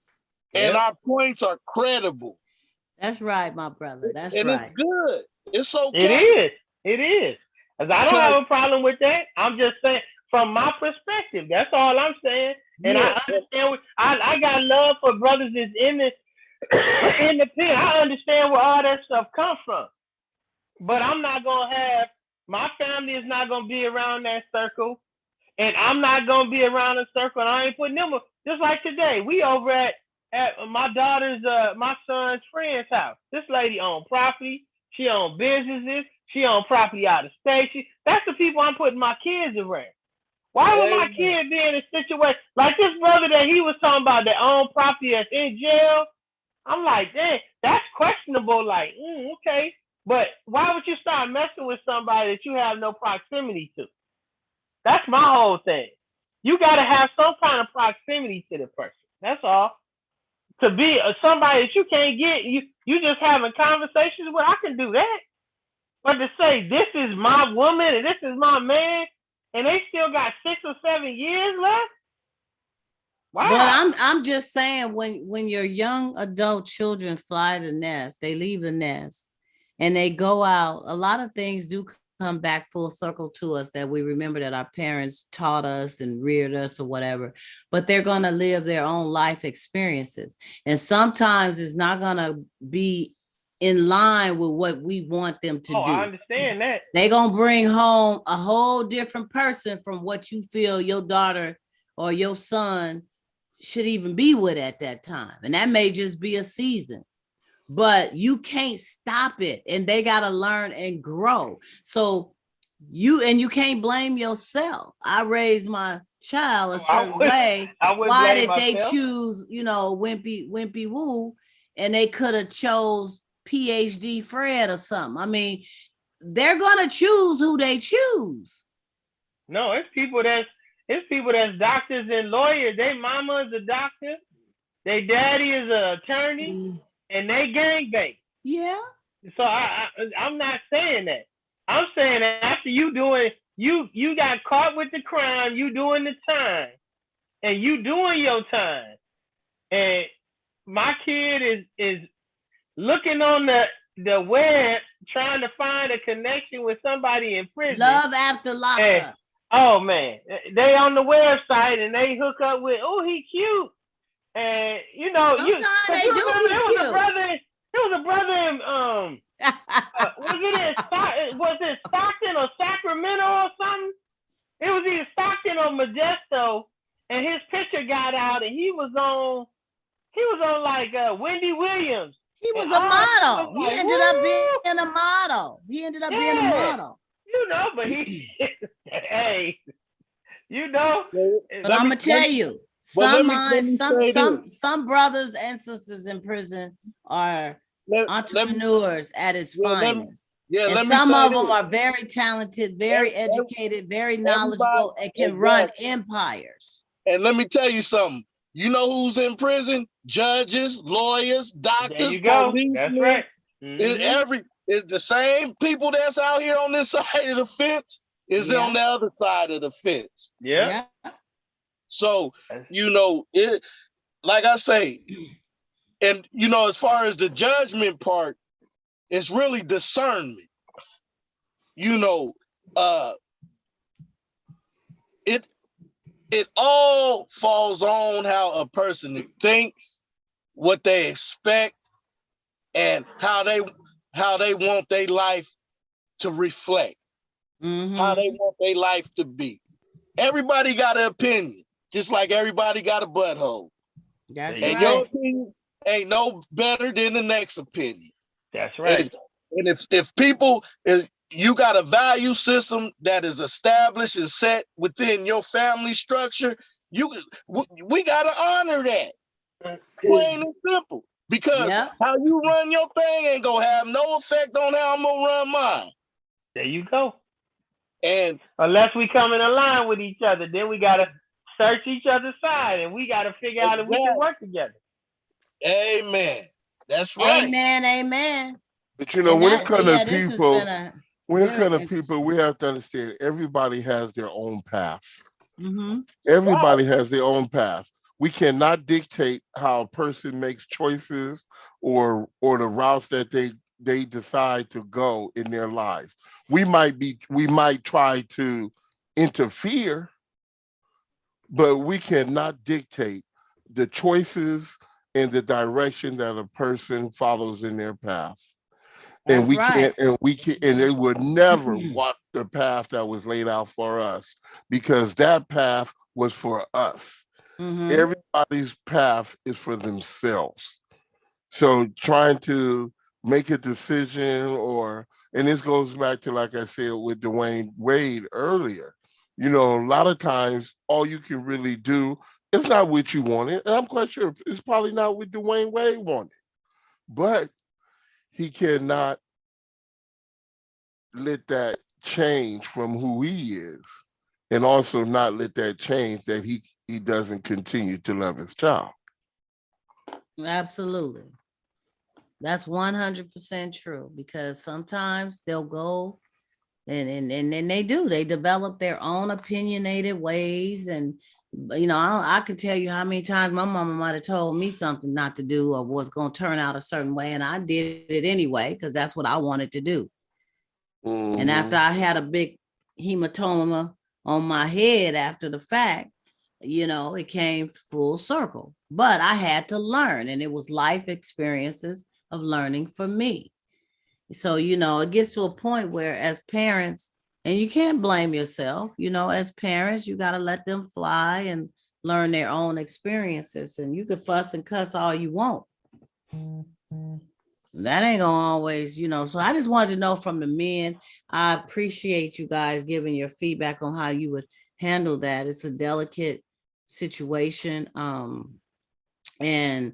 B: and
E: Yep.
B: our points are credible.
A: That's right, my brother. That's
B: And
A: right.
B: it's good. It's
E: It
B: okay.
E: is. It is. 'Cause I don't
B: Cause
E: have a problem with that. I'm just saying from my perspective. That's all I'm saying. And
B: yeah,
E: I understand. I got love for brothers that's in the in the pen. I understand where all that stuff comes from. But I'm not gonna have my family is not gonna be around that circle, and I'm not gonna be around a circle. And I ain't putting them. Just like today, we over at my daughter's my son's friend's house. This lady owned property. She owned businesses. She owned property out of state. That's the people I'm putting my kids around. Why would my
B: amen.
E: kid be in a situation like this brother that he was talking about that owned property that's in jail? I'm like, dang, that's questionable. Like, okay. But why would you start messing with somebody that you have no proximity to? That's my whole thing. You got to have some kind of proximity to the person. That's all. To be somebody that you can't get, you just having conversations with, I can do that. But to say this is my woman and this is my man, and they still got 6 or 7 years left. Wow.
A: But I'm just saying when your young adult children fly the nest, they leave the nest and they go out, a lot of things do come back full circle to us that we remember that our parents taught us and reared us or whatever, but they're going to live their own life experiences. And sometimes it's not going to be in line with what we want them to do.
E: I understand that.
A: They're going to bring home a whole different person from what you feel your daughter or your son should even be with at that time. And that may just be a season, but you can't stop it. And they got to learn and grow. So you can't blame yourself. I raised my child a certain way. Why did they choose, Wimpy Woo, and they could have chose PhD Fred or something? I mean, they're going to choose who they choose.
E: No, it's people that's doctors and lawyers. Their mama is a doctor. Their daddy is an attorney, and they gangbang.
A: Yeah.
E: So I'm not saying that. I'm saying that after you got caught with the crime, you doing the time, and you doing your time, and my kid is looking on the web trying to find a connection with somebody in prison.
A: Love after lockup.
E: Oh man, they on the website and they hook up with, oh, he cute, and
A: Sometimes they do be cute.
E: There was a brother in was it Stockton or Sacramento or something? It was either Stockton or Modesto, and his picture got out, and he was on like Wendy Williams.
A: He was a model. He ended up being a model.
E: But hey,
A: But I'm gonna tell you, some brothers and sisters in prison are entrepreneurs at its finest. And some of them are very talented, very educated, very knowledgeable, and can run empires.
B: And let me tell you something. You know who's in prison? Judges, lawyers, doctors.
E: There you go. That's right.
B: It's the same people that's out here on this side of the fence is on the other side of the fence.
E: Yeah.
B: So, it, like I say, and as far as the judgment part, it's really discernment. It all falls on how a person thinks, what they expect, and how they want their life to reflect, how they want their life to be. Everybody got an opinion, just like everybody got a butthole.
A: That's
B: and
A: right.
B: Your opinion ain't no better than the next opinion.
E: That's right.
B: And if people, you got a value system that is established and set within your family structure, we got to honor that. Plain and simple. Because how you run your thing ain't gonna have no effect on how I'm gonna run mine.
E: There you go.
B: And
E: unless we come in line with each other, then we gotta search each other's side, and we gotta figure out if we can work together.
B: Amen. That's right.
A: Amen.
C: But when it comes to people, we have to understand everybody has their own path.
A: Mm-hmm.
C: Everybody has their own path. We cannot dictate how a person makes choices or the routes that they decide to go in their life. We might try to interfere, but we cannot dictate the choices and the direction that a person follows in their path. And
A: That's
C: we
A: right.
C: can't, and they would never walk the path that was laid out for us, because that path was for us.
A: Mm-hmm.
C: Everybody's path is for themselves. So trying to make a decision, and this goes back to, like I said, with Dwayne Wade earlier, a lot of times all you can really do is not what you wanted. And I'm quite sure it's probably not what Dwayne Wade wanted, but he cannot let that change from who he is, and also not let that change that he doesn't continue to love his child.
A: Absolutely. That's 100% true, because sometimes they'll go and then they do. They develop their own opinionated ways. And, I can tell you how many times my mama might have told me something not to do or was going to turn out a certain way. And I did it anyway because that's what I wanted to do. And after
C: Hmm.
A: I had a big hematoma on my head after the fact, it came full circle. But I had to learn, and it was life experiences of learning for me. So, it gets to a point where, as parents, and you can't blame yourself, as parents, you got to let them fly and learn their own experiences. And you can fuss and cuss all you want. That ain't gonna always, So I just wanted to know from the men. I appreciate you guys giving your feedback on how you would handle that. It's a delicate situation. And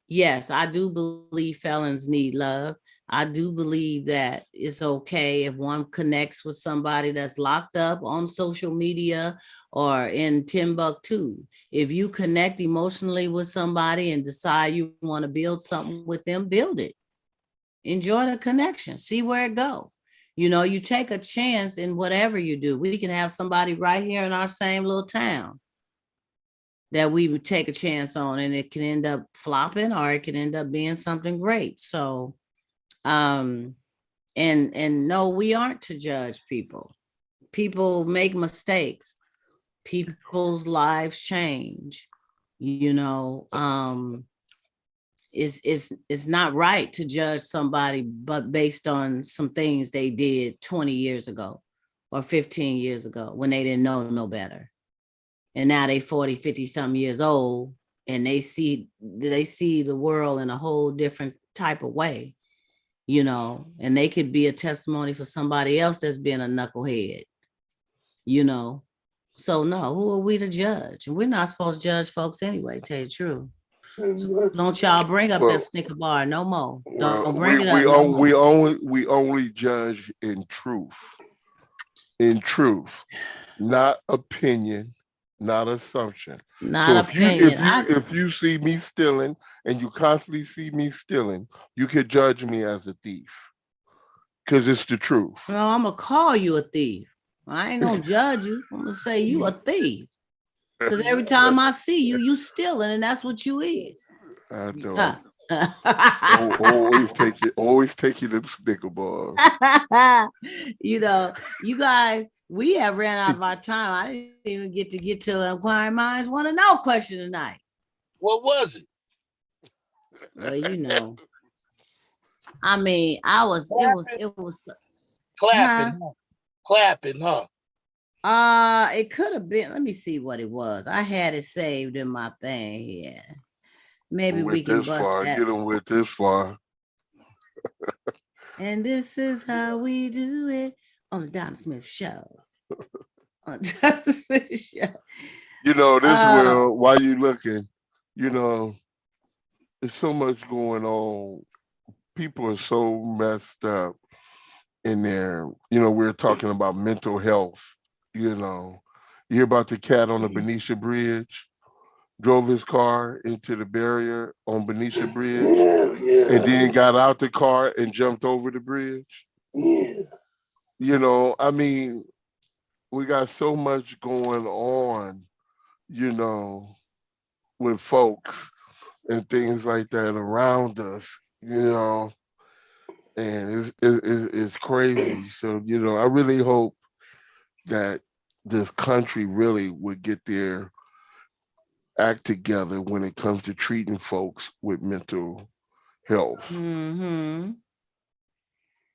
A: yes, I do believe felons need love. I do believe that it's okay if one connects with somebody that's locked up on social media or in Timbuktu. If you connect emotionally with somebody and decide you want to build something with them, build it. Enjoy the connection. See where it go. You take a chance in whatever you do. We can have somebody right here in our same little town that we would take a chance on, and it can end up flopping or it can end up being something great. So um and no, we aren't to judge people. People make mistakes. People's lives change. you know um it's not right to judge somebody but based on some things they did 20 years ago or 15 years ago when they didn't know no better. And now they 40, 50 some years old, and they see the world in a whole different type of way, and they could be a testimony for somebody else that's been a knucklehead, you know. So no, who are we to judge? And we're not supposed to judge folks anyway, tell you the truth. So don't y'all bring up that
C: Well,
A: Snicker bar no more. Don't
C: well,
A: bring it up no more.
C: we only judge in truth, not opinion, not assumption.
A: Not
C: So
A: opinion.
C: if you see me stealing and you constantly see me stealing, you could judge me as a thief because it's the truth.
A: No, I'm gonna call you a thief. I ain't gonna judge you. I'm gonna say you a thief. Because every time I see you, you stealing, and that's what you is.
C: I
A: Huh.
C: don't. Always take you them Snicker bars.
A: You guys, we have ran out of our time. I didn't even get to inquiring minds want to know question tonight.
B: What was it?
A: Well, I mean,
B: Clapping,
A: it was, huh?
B: clapping, huh? Clapping, huh?
A: It could have been. Let me see what it was. I had it saved in my thing. Yeah, maybe we
C: With
A: can
C: this
A: bust
C: far,
A: that.
C: get them with this far.
A: And this is how we do it on the Donna Smith Show. On the Donna Smith Show.
C: This
A: Uh,
C: world, while you looking, you know, there's so much going on. People are so messed up in there. We're talking about mental health. You know, you hear about the cat on the Benicia Bridge, drove his car into the barrier on Benicia Bridge,
D: Yeah,
C: and
D: yeah,
C: then got out the car and jumped over the bridge.
D: yeah.
C: I mean, we got so much going on, you know, with folks and things like that around us, and it's crazy. So, I really hope that this country really would get their act together when it comes to treating folks with mental health.
A: Mm-hmm.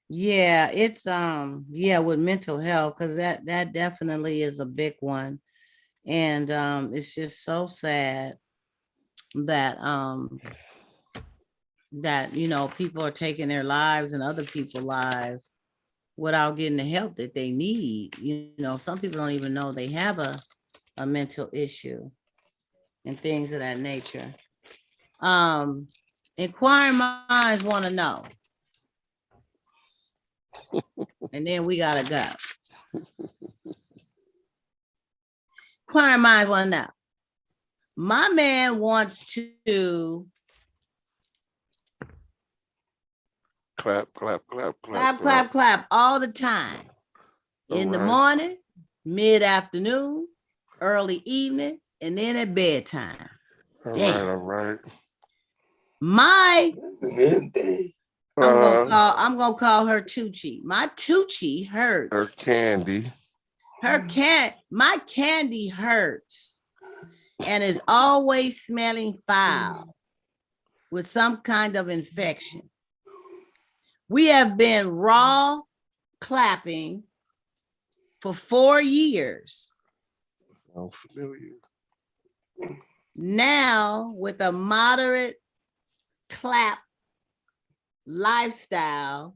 A: Yeah, it's yeah, with mental health, because that definitely is a big one. And it's just so sad that people are taking their lives and other people's lives without getting the help that they need. Some people don't even know they have a mental issue and things of that nature. Um, Inquiring minds want to know, and then we gotta go. Inquiring minds want to know. My man wants to
C: Clap, clap, clap, clap,
A: clap, clap, clap all the time. In the morning, mid-afternoon, early evening, and then at bedtime.
C: All
A: Damn.
C: right.
A: I'm gonna call her Tucci. My Tucci hurts.
C: Her candy.
A: My candy hurts and is always smelling foul with some kind of infection. We have been raw clapping for 4 years.
C: Sounds familiar.
A: Now, with a moderate clap lifestyle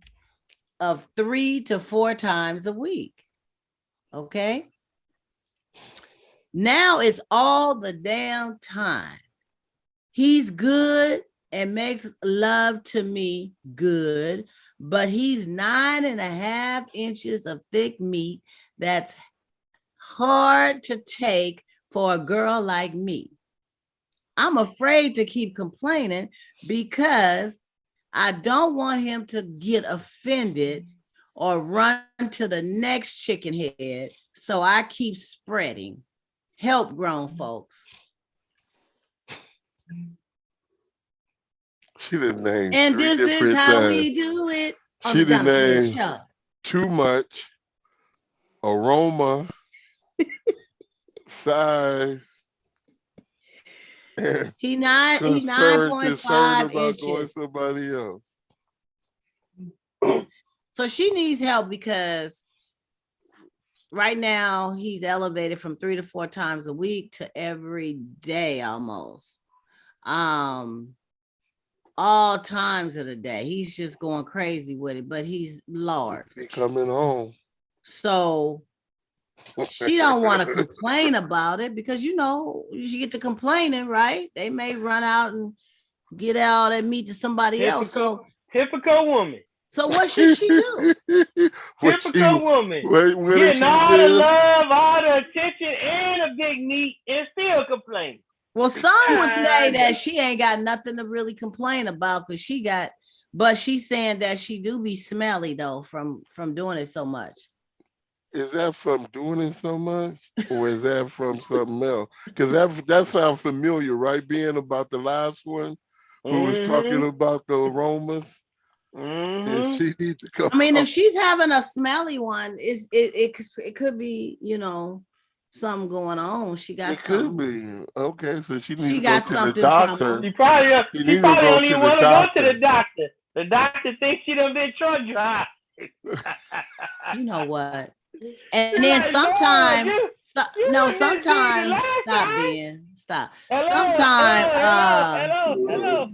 A: of 3 to 4 times a week. Okay. Now it's all the damn time. He's good and makes love to me good, but he's 9.5 inches of thick meat that's hard to take for a girl like me. I'm afraid to keep complaining because I don't want him to get offended or run to the next chicken head. So I keep spreading. Help, grown folks.
C: She didn't name
A: And
C: three
A: this is
C: different
A: how
C: things.
A: we do it on
C: She
A: the Donna
C: didn't
A: Smith
C: name
A: Show.
C: too much, aroma, size, and
A: He
C: concerned
A: 9.5
C: about going
A: inches.
C: somebody else.
A: So she needs help because right now he's elevated from 3 to 4 times a week to every day almost. All times of the day. He's just going crazy with it, but he's large.
C: He coming home.
A: So she don't want to complain about it because you get to complaining, right? They may run out and get all that meat to somebody else. So
E: typical woman.
A: So what should she do?
E: Typical woman.
C: Where
E: getting all the love, all the attention, and a big meat, and still complain.
A: Well, some would say that she ain't got nothing to really complain about because but she's saying that she do be smelly though from doing it so much.
C: Is that from doing it so much, or is that from something else? Because that sounds familiar, right? Being about the last one who was talking about the aromas. And she needs to come.
A: I mean, if she's having a smelly one, it could be something going on. She got
C: it
A: something.
C: Could be okay. So she needs
A: She
C: to
A: got
C: go to the
A: something
C: doctor.
E: She probably don't even want to go to the doctor. The doctor thinks she done been truck drive.
A: You know what? And then sometimes, stop.
E: Hello.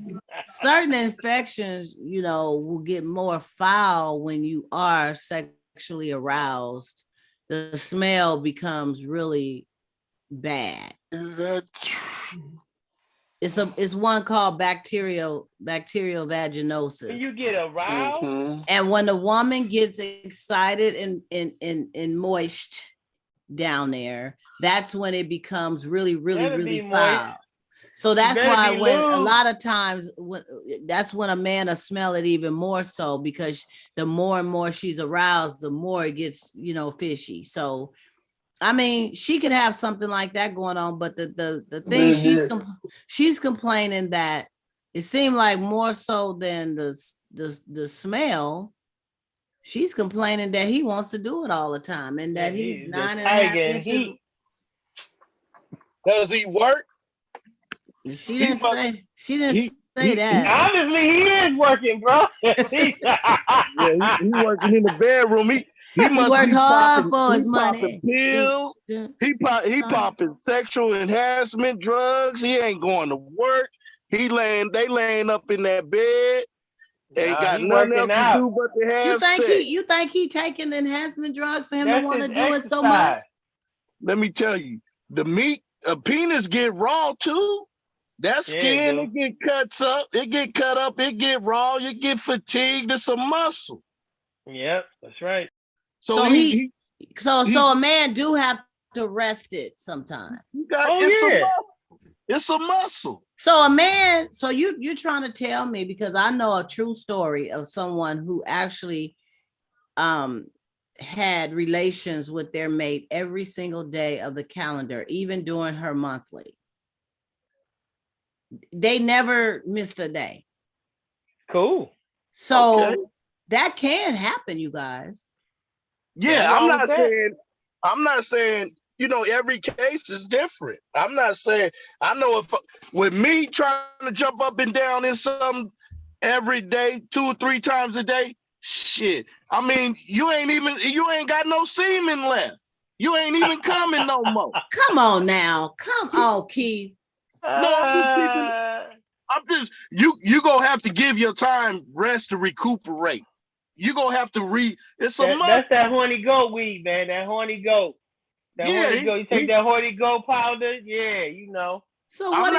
A: Certain infections, will get more foul when you are sexually aroused. The smell becomes really bad.
C: Is that true?
A: It's one called bacterial vaginosis.
E: When you get aroused,
A: and when the woman gets excited and moist down there, that's when it becomes really, really, really foul. Moist. So that's why a lot of times that's when a man will smell it even more so, because the more and more she's aroused, the more it gets, fishy. So I mean, she could have something like that going on, but the thing she's complaining that it seemed like more so than the smell. She's complaining that he wants to do it all the time and that he's
E: the
A: 9.5 inches.
E: He,
B: Does he work?
A: She didn't say that.
E: Obviously, he is working, bro.
B: He working in the bedroom. He must
A: works
B: be
A: hard
B: popping,
A: for his
B: he
A: money.
B: popping pills. He popping sexual enhancement drugs. He ain't going to work. They laying up in that bed. Ain't got nothing else to do but to have sex.
A: You think he taking enhancement drugs for him to want to do it so much?
B: Let me tell you, the meat, a penis get raw too. That skin, it get cuts up, it get cut up, it get raw, you get fatigued. It's a muscle.
E: Yep, that's right.
A: So a man do have to rest it sometimes.
B: It's a muscle.
A: So a man, so you're trying to tell me, because I know a true story of someone who actually had relations with their mate every single day of the calendar, even during her monthly. They never missed a day.
E: Cool.
A: So that can happen, you guys.
B: Yeah, I'm not saying, you know, every case is different. I'm not saying, I know if with me trying to jump up and down in something every day, 2 or 3 times a day, shit. I mean, you ain't got no semen left. You ain't even coming no more.
A: Come on now. Come on, Keith.
B: No, I'm just, you gonna have to give your time rest to recuperate. You gonna have to that's
E: that horny goat weed, man. That horny goat. Horny goat. You take that horny goat powder, you know.
A: So what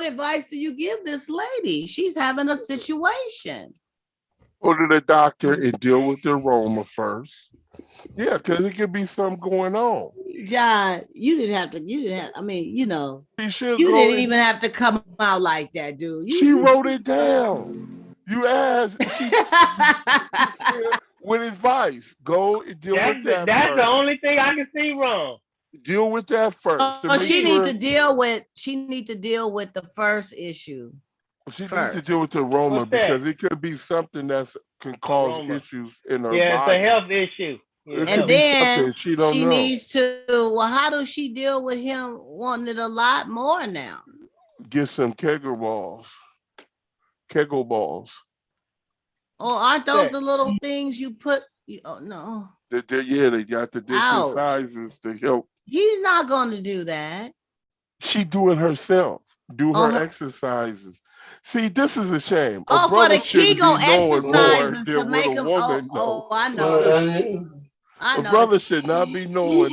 A: advice do you give this lady? She's having a situation.
C: Go to the doctor and deal with the aroma first. Yeah, because it could be something going on.
A: John, you didn't have. I mean, you know, you didn't even have to come out like that, dude.
C: She wrote it down. You asked. With advice, go deal with that.
E: That's
C: first.
E: The only thing I can see wrong.
C: Deal with that first.
A: She needs to deal with the first issue.
C: She needs to deal with the aroma because it could be something that can cause issues in her body.
E: Yeah, it's a health issue.
C: Yeah,
A: and then
C: she
A: needs to. Well, how does she deal with him wanting it a lot more now?
C: Get some Kegel balls.
A: Oh, aren't those the little things you put? Oh no.
C: They got the different sizes to help.
A: He's not going to do that.
C: She do it herself. Do her exercises. See, this is a shame.
A: For the Kegel exercises to make him. Oh, I know.
C: A brother should not be knowing.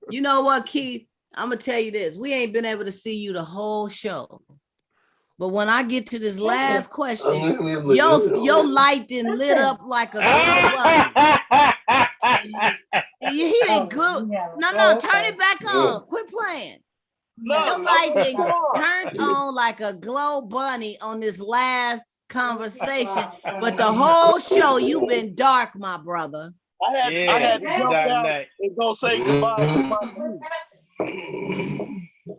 A: You know what, Keith? I'm gonna tell you this. We ain't been able to see you the whole show. But when I get to this last question, your light didn't lit up like a glue bunny. He didn't glue. No, turn it back on. Quit playing. Your light didn't turned on like a glow bunny on this last conversation. But the whole show, you've been dark, my brother.
B: I had to jump out and go say goodbye to my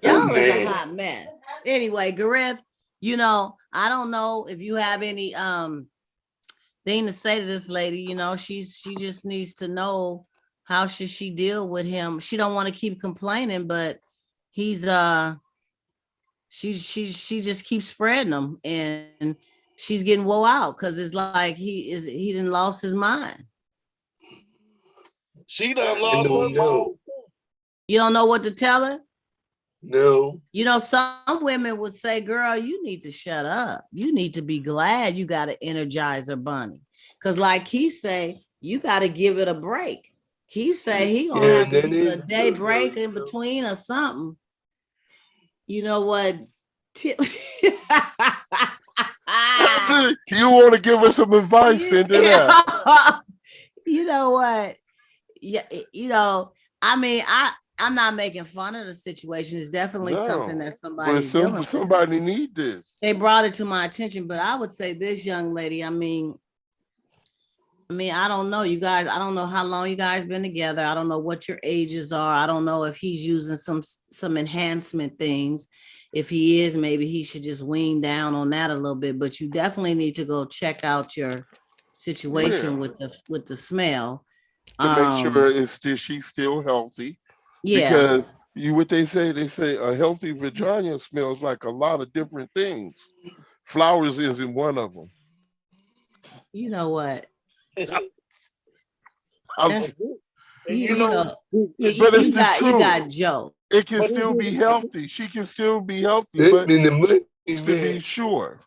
A: Y'all is a hot mess. Anyway, Gareth, you know, I don't know if you have any thing to say to this lady. You know, she just needs to know how should she deal with him. She don't want to keep complaining, but he's she just keeps spreading them, and she's getting woe out because it's like he done lost his mind.
B: She done lost her mind.
A: You don't know what to tell her?
D: No.
A: You know, some women would say, girl, you need to shut up. You need to be glad you got to energize her bunny. Because like he say, you got to give it a break. He say he gonna have to give it a day break in between or something. You know what? You
C: want to give her some advice, send it out.
A: You know what? Yeah, you know, I mean, I'm not making fun of the situation. It's definitely something that somebody's dealing with.
C: Somebody need this.
A: They brought it to my attention, but I would say this young lady, I mean, I mean, I don't know, you guys. I don't know how long you guys been together. I don't know what your ages are. I don't know if he's using some enhancement things. If he is, maybe he should just wean down on that a little bit. But you definitely need to go check out your situation
C: Yeah,
A: with the smell.
C: to make sure
A: Um,
C: she's still healthy.
A: yeah,
C: Because what they say a healthy vagina smells like a lot of different things. Flowers isn't one of them.
A: you know what?
C: I'm,
A: Eh,
B: And
A: You
B: you
A: you
B: know,
A: know
C: but it's
A: you
C: the
A: got you
C: truth.
A: got Joe.
C: It can
B: but
C: still be healthy. She can still be healthy,
D: It
C: but
D: been the money,
C: to be
D: man.
C: sure.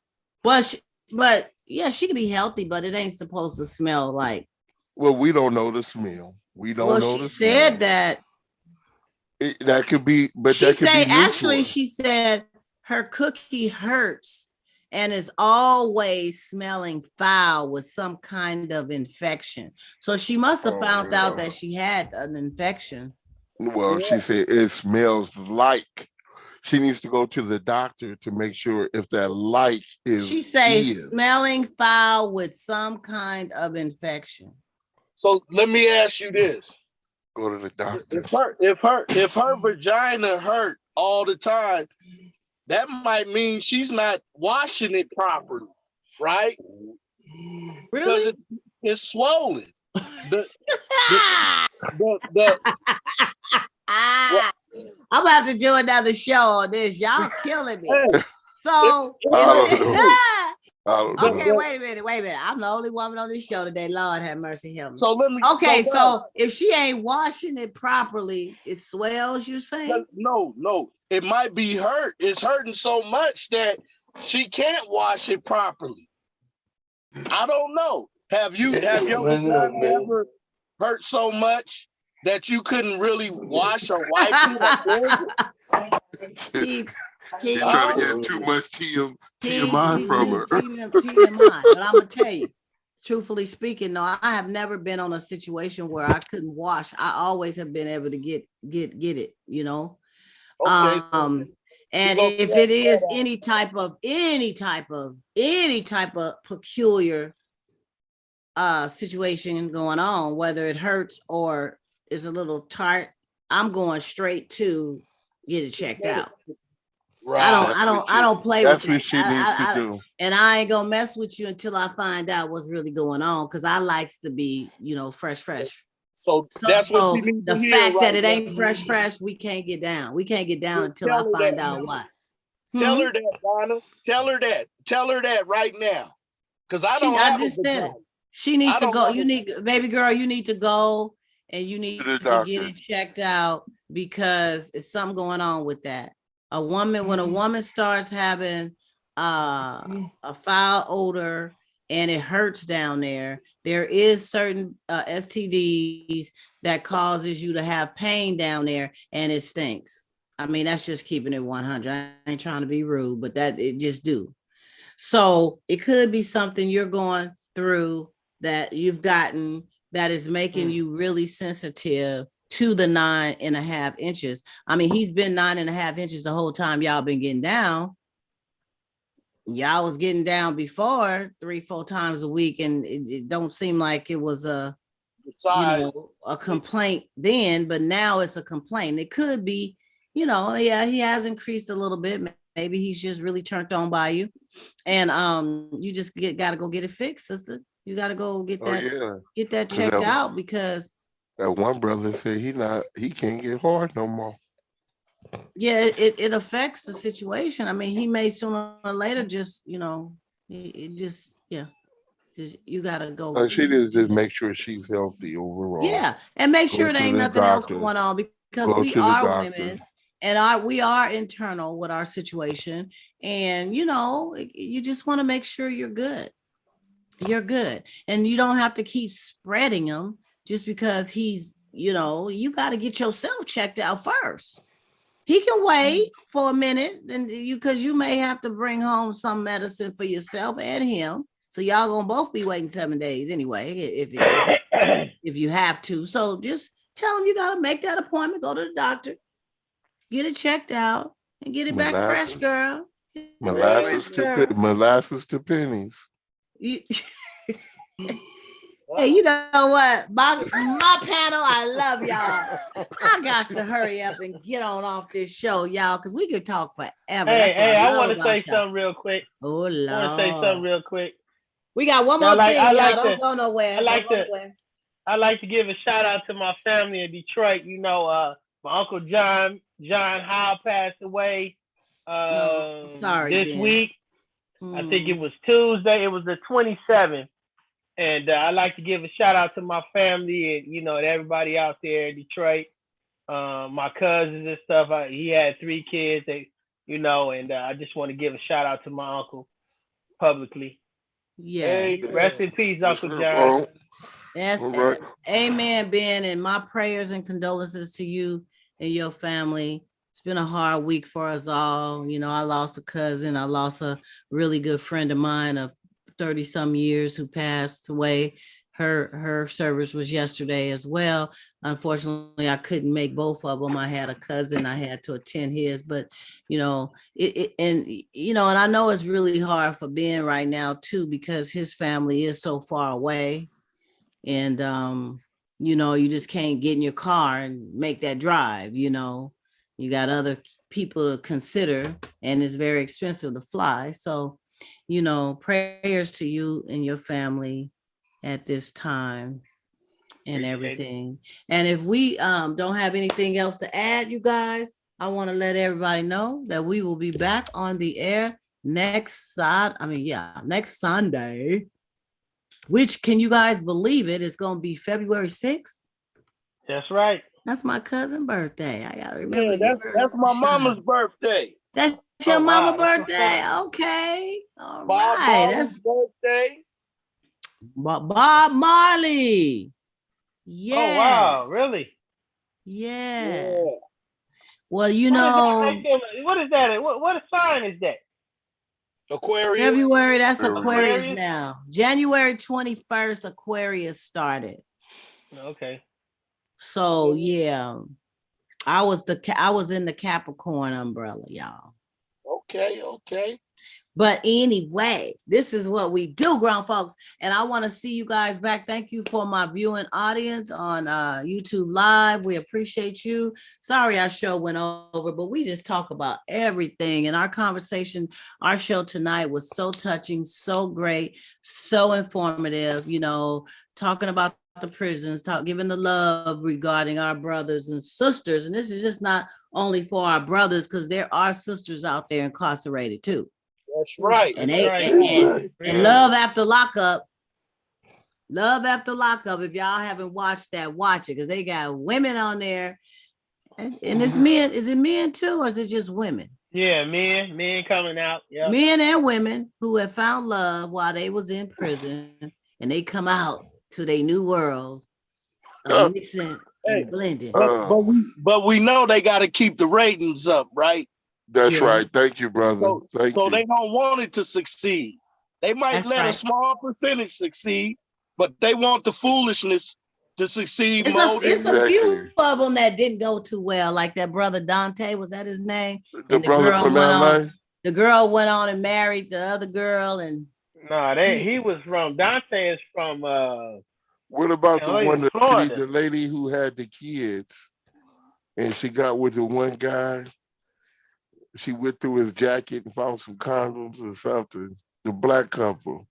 A: But but yeah, she can be healthy, but it ain't supposed to smell like.
C: Well, we don't know the smell. We don't
A: Well,
C: know
A: she
C: the
A: said
C: smell.
A: that.
C: That could be, but
A: She
C: that could
A: say
C: be new to
A: actually
C: her.
A: she said her cookie hurts and is always smelling foul with some kind of infection. So she must have
C: Oh
A: found out
C: yeah.
A: that she had an infection.
C: Well,
B: yeah.
C: she said it smells like. She needs to go to the doctor to make sure if that like
A: She says
C: is.
A: smelling foul with some kind of infection.
B: So let me ask you this:
C: Go to the
B: if
C: doctor.
B: her vagina hurt all the time, that might mean she's not washing it properly, right? Because
A: Really?
B: it's swollen. The the the what,
A: Ah, I'm about to do another show on this. Y'all killing me.
B: hey, if,
A: So
B: if,
C: I
A: if
C: don't
B: hey,
C: know.
B: hey,
C: I don't
B: the,
A: okay,
C: know.
B: the,
A: wait a minute, wait a minute. I'm the only woman on this show today. Lord have mercy, help me.
B: so let me
A: Okay,
B: Donna,
A: so if she ain't washing it properly, it swells. You saying?
B: no, it might be hurt. It's hurting so much that she can't wash it properly. I don't know. Have your
D: Why not,
B: vagina
D: man?
B: ever hurt so much that you couldn't really wash or wipe it or cleanse it?
A: keep,
C: He
A: keep,
C: trying to
B: Huh?
C: get too much TMI
A: keep
C: from her.
A: TMI. But I'm gonna tell you, truthfully speaking, no, I have never been on a situation where I couldn't wash. I always have been able to get it. You know.
B: Okay, so we're
A: And
B: gonna
A: if
B: scratch
A: it is
B: that out.
A: any type of peculiar situation going on, whether it hurts or is a little tart, I'm going straight to get it checked out.
B: Right.
A: I don't play with
C: That's what
A: that.
C: she needs to do.
A: And I ain't gonna mess with you until I find out what's really going on, because I likes to be, fresh.
B: So that's what you
A: So
B: need to
A: the
B: hear
A: fact
B: right
A: that it
B: now.
A: ain't fresh, we can't get down. We can't get down
B: Just
A: until I
B: tell her
A: find
B: that.
A: out why.
B: Tell
A: Hmm?
B: her that, Donna. Tell her that. Tell her that right now. Because I don't
A: I
B: have a
A: just said
B: vagina.
A: it. She needs
B: I
A: to
B: don't
A: go.
B: have
A: You need, baby girl, you need to go and you
C: To the
A: need to get
C: doctor.
A: it checked out, because it's something going on with that. When a woman starts having a foul odor and it hurts down there is certain STDs that causes you to have pain down there, and it stinks. I mean, that's just keeping it 100. I ain't trying to be rude, but that it just do. So it could be something you're going through that you've gotten that is making you really sensitive to the 9.5 inches. I mean, he's been 9.5 inches the whole time y'all been getting down. Y'all was getting down before 3, 4 times a week, and it don't seem like it was
B: size.
A: a complaint then, but now it's a complaint. It could be, yeah, he has increased a little bit. Maybe he's just really turned on by you, and you just got to go get it fixed, sister. You got to go
C: Oh yeah.
A: get that
C: 'Cause
A: checked out, because
C: that one brother said he can't get hard no more.
A: yeah, it affects the situation. I mean, he may sooner or later just, it just, yeah, you got to go
C: She needs to
A: do
C: just
A: that.
C: make sure she's healthy overall.
A: Yeah, and make
C: Go
A: sure there
C: to
A: ain't
C: the
A: nothing else
C: doctor.
A: going on, because
C: Go
A: we
C: to the
A: are
C: doctor.
A: women, and we are internal with our situation, and you just want to make sure you're good. You're good, and you don't have to keep spreading them just because you got to get yourself checked out first. He can wait for a minute, and because you may have to bring home some medicine for yourself and him. So y'all gonna both be waiting 7 days anyway, if you have to. So just tell him you gotta make that appointment, go to the doctor, get it checked out, and get it back fresh,
C: Molasses.
A: girl. Get it back fresh, girl.
C: Molasses to pennies.
A: You- Hey, you know what? My panel, I love y'all. I got to hurry up and get on off this show, y'all, because we could talk forever. That's what
E: Hey,
A: I
E: I
A: love
E: want to
A: about
E: say
A: y'all.
E: something real quick.
A: Oh,
E: I want to say something
A: Lord.
E: real quick.
A: We got one
E: I
A: more
E: like, I
A: thing, y'all.
E: like
A: Don't
E: to,
A: go nowhere.
E: I like
A: Don't go
E: to,
A: nowhere.
E: I like to give a shout out to my family in Detroit. You know, my uncle John Howe passed away
A: No, sorry,
E: this
A: Ben.
E: week. I think it was Tuesday. It was the 27th. And I like to give a shout out to my family and, you know, and everybody out there in Detroit. My cousins and stuff. He had 3 kids, you know, and I just want to give a shout out to my uncle publicly.
A: Yeah.
B: Hey,
E: Rest in peace,
C: Yes,
E: Uncle
C: sir.
E: John.
A: That's
C: All right.
A: amen, Ben. And my prayers and condolences to you and your family. It's been a hard week for us all. You know, I lost a cousin. I lost a really good friend of mine of 30 some years who passed away. Her service was yesterday as well. Unfortunately, I couldn't make both of them. I had a cousin, I had to attend his, but you know, and you know, and I know it's really hard for Ben right now too, because his family is so far away. And you know, you just can't get in your car and make that drive, you know. You got other people to consider, and it's very expensive to fly. So, you know, prayers to you and your family at this time and everything. And if we don't have anything else to add, you guys, I want to let everybody know that we will be back on the air next Sunday, which, can you guys believe it, is going to be February 6th.
E: That's right.
A: That's my cousin's birthday. I gotta remember.
B: yeah, that's my mama's birthday.
A: That's your
E: Oh,
A: mama
E: wow, that's
A: birthday. Okay. All
B: Bob
A: right.
B: Marley's
A: That's
B: birthday.
A: Bob Marley. Yeah.
E: Oh, wow, really?
A: Yes.
B: Yeah.
A: Well, you
E: What
A: know,
E: is that? What is that? What sign is that?
B: Aquarius.
A: February, that's
C: Aquarius.
A: Aquarius now. January 21st, Aquarius started.
E: Okay.
A: So yeah, I was in the Capricorn umbrella, y'all.
B: Okay.
A: But anyway, this is what we do, grown folks. And I want to see you guys back. Thank you for my viewing audience on YouTube Live. We appreciate you. Sorry our show went over, but we just talk about everything. And our conversation, our show tonight was so touching, so great, so informative, you know, talking about the prisons, giving the love regarding our brothers and sisters. And this is just not only for our brothers, because there are sisters out there incarcerated too.
B: That's right.
A: And
E: Right.
A: love after lockup. Love after lockup. If y'all haven't watched that, watch it, because they got women on there. And it's men. Is it men too, or is it just women?
E: Yeah, men coming out. Yeah.
A: Men and women who have found love while they was in prison, and they come out to their new world of mixing and blending.
B: But we know they got to keep the ratings up, right?
C: That's right. Thank you, brother.
B: So
C: Thank you.
B: they don't want it to succeed. They might let a small percentage succeed, but they want the foolishness to succeed more.
A: It's a few of them that didn't go too well, like that brother Dante, was that his name?
C: The brother from LA.
A: The girl went on and married the other girl, and
E: no, he was from Dante is from
C: what about the one
E: Florida.
C: the lady who had the kids and she got with the one guy? She went through his jacket and found some condoms or something. The black couple.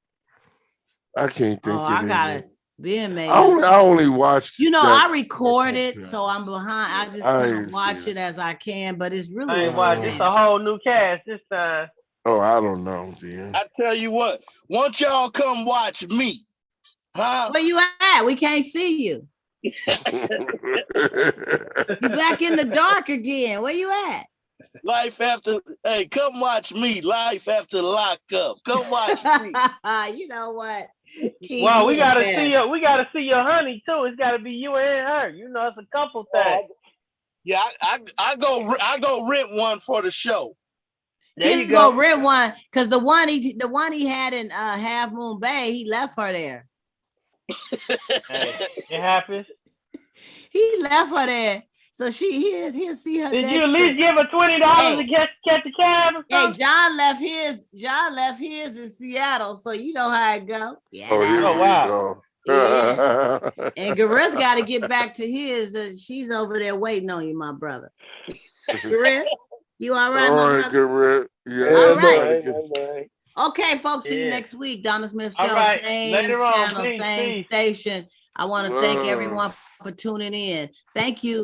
C: I can't think of it.
A: I got it. Ben made
C: I only watched.
A: You know, I recorded, so I'm behind. I just kind of watch it as I can, but it's really.
E: I ain't watched. It's a whole new cast this time.
C: Oh, I don't know, dear.
B: I tell you what, once y'all come watch me, huh?
A: Where you at? We can't see you. You back in the dark again. Where you at?
B: Life after, hey, come watch me. Life after lockup. Come watch me.
A: You know what?
E: Well, we gotta see your. We gotta see your honey too. It's gotta be you and her. You know, it's a couple things.
B: Yeah, I go rent one for the show.
E: There you go.
A: Rent one, because the one he had in Half Moon Bay, he left her there.
E: Hey, it happens.
A: He left her there. So he'll see her.
E: Did you at least give her $20 to catch a cab or something?
A: Hey, John left his in Seattle, so you know how it go. Yeah.
C: Oh, here
E: wow.
A: Yeah. And Gareth got to get back to his. She's over there waiting on you, my brother. Gareth, you all right,
C: All
A: my
C: right,
A: brother?
C: good Rick. Yeah.
A: All right.
D: All right.
A: Okay, folks, see you
E: Yeah.
A: next week. Donna Smith
E: All
A: Show,
E: right.
A: same
E: Later on.
A: channel,
E: Peace,
A: same
E: peace.
A: station. I want to thank everyone for tuning in. Thank you.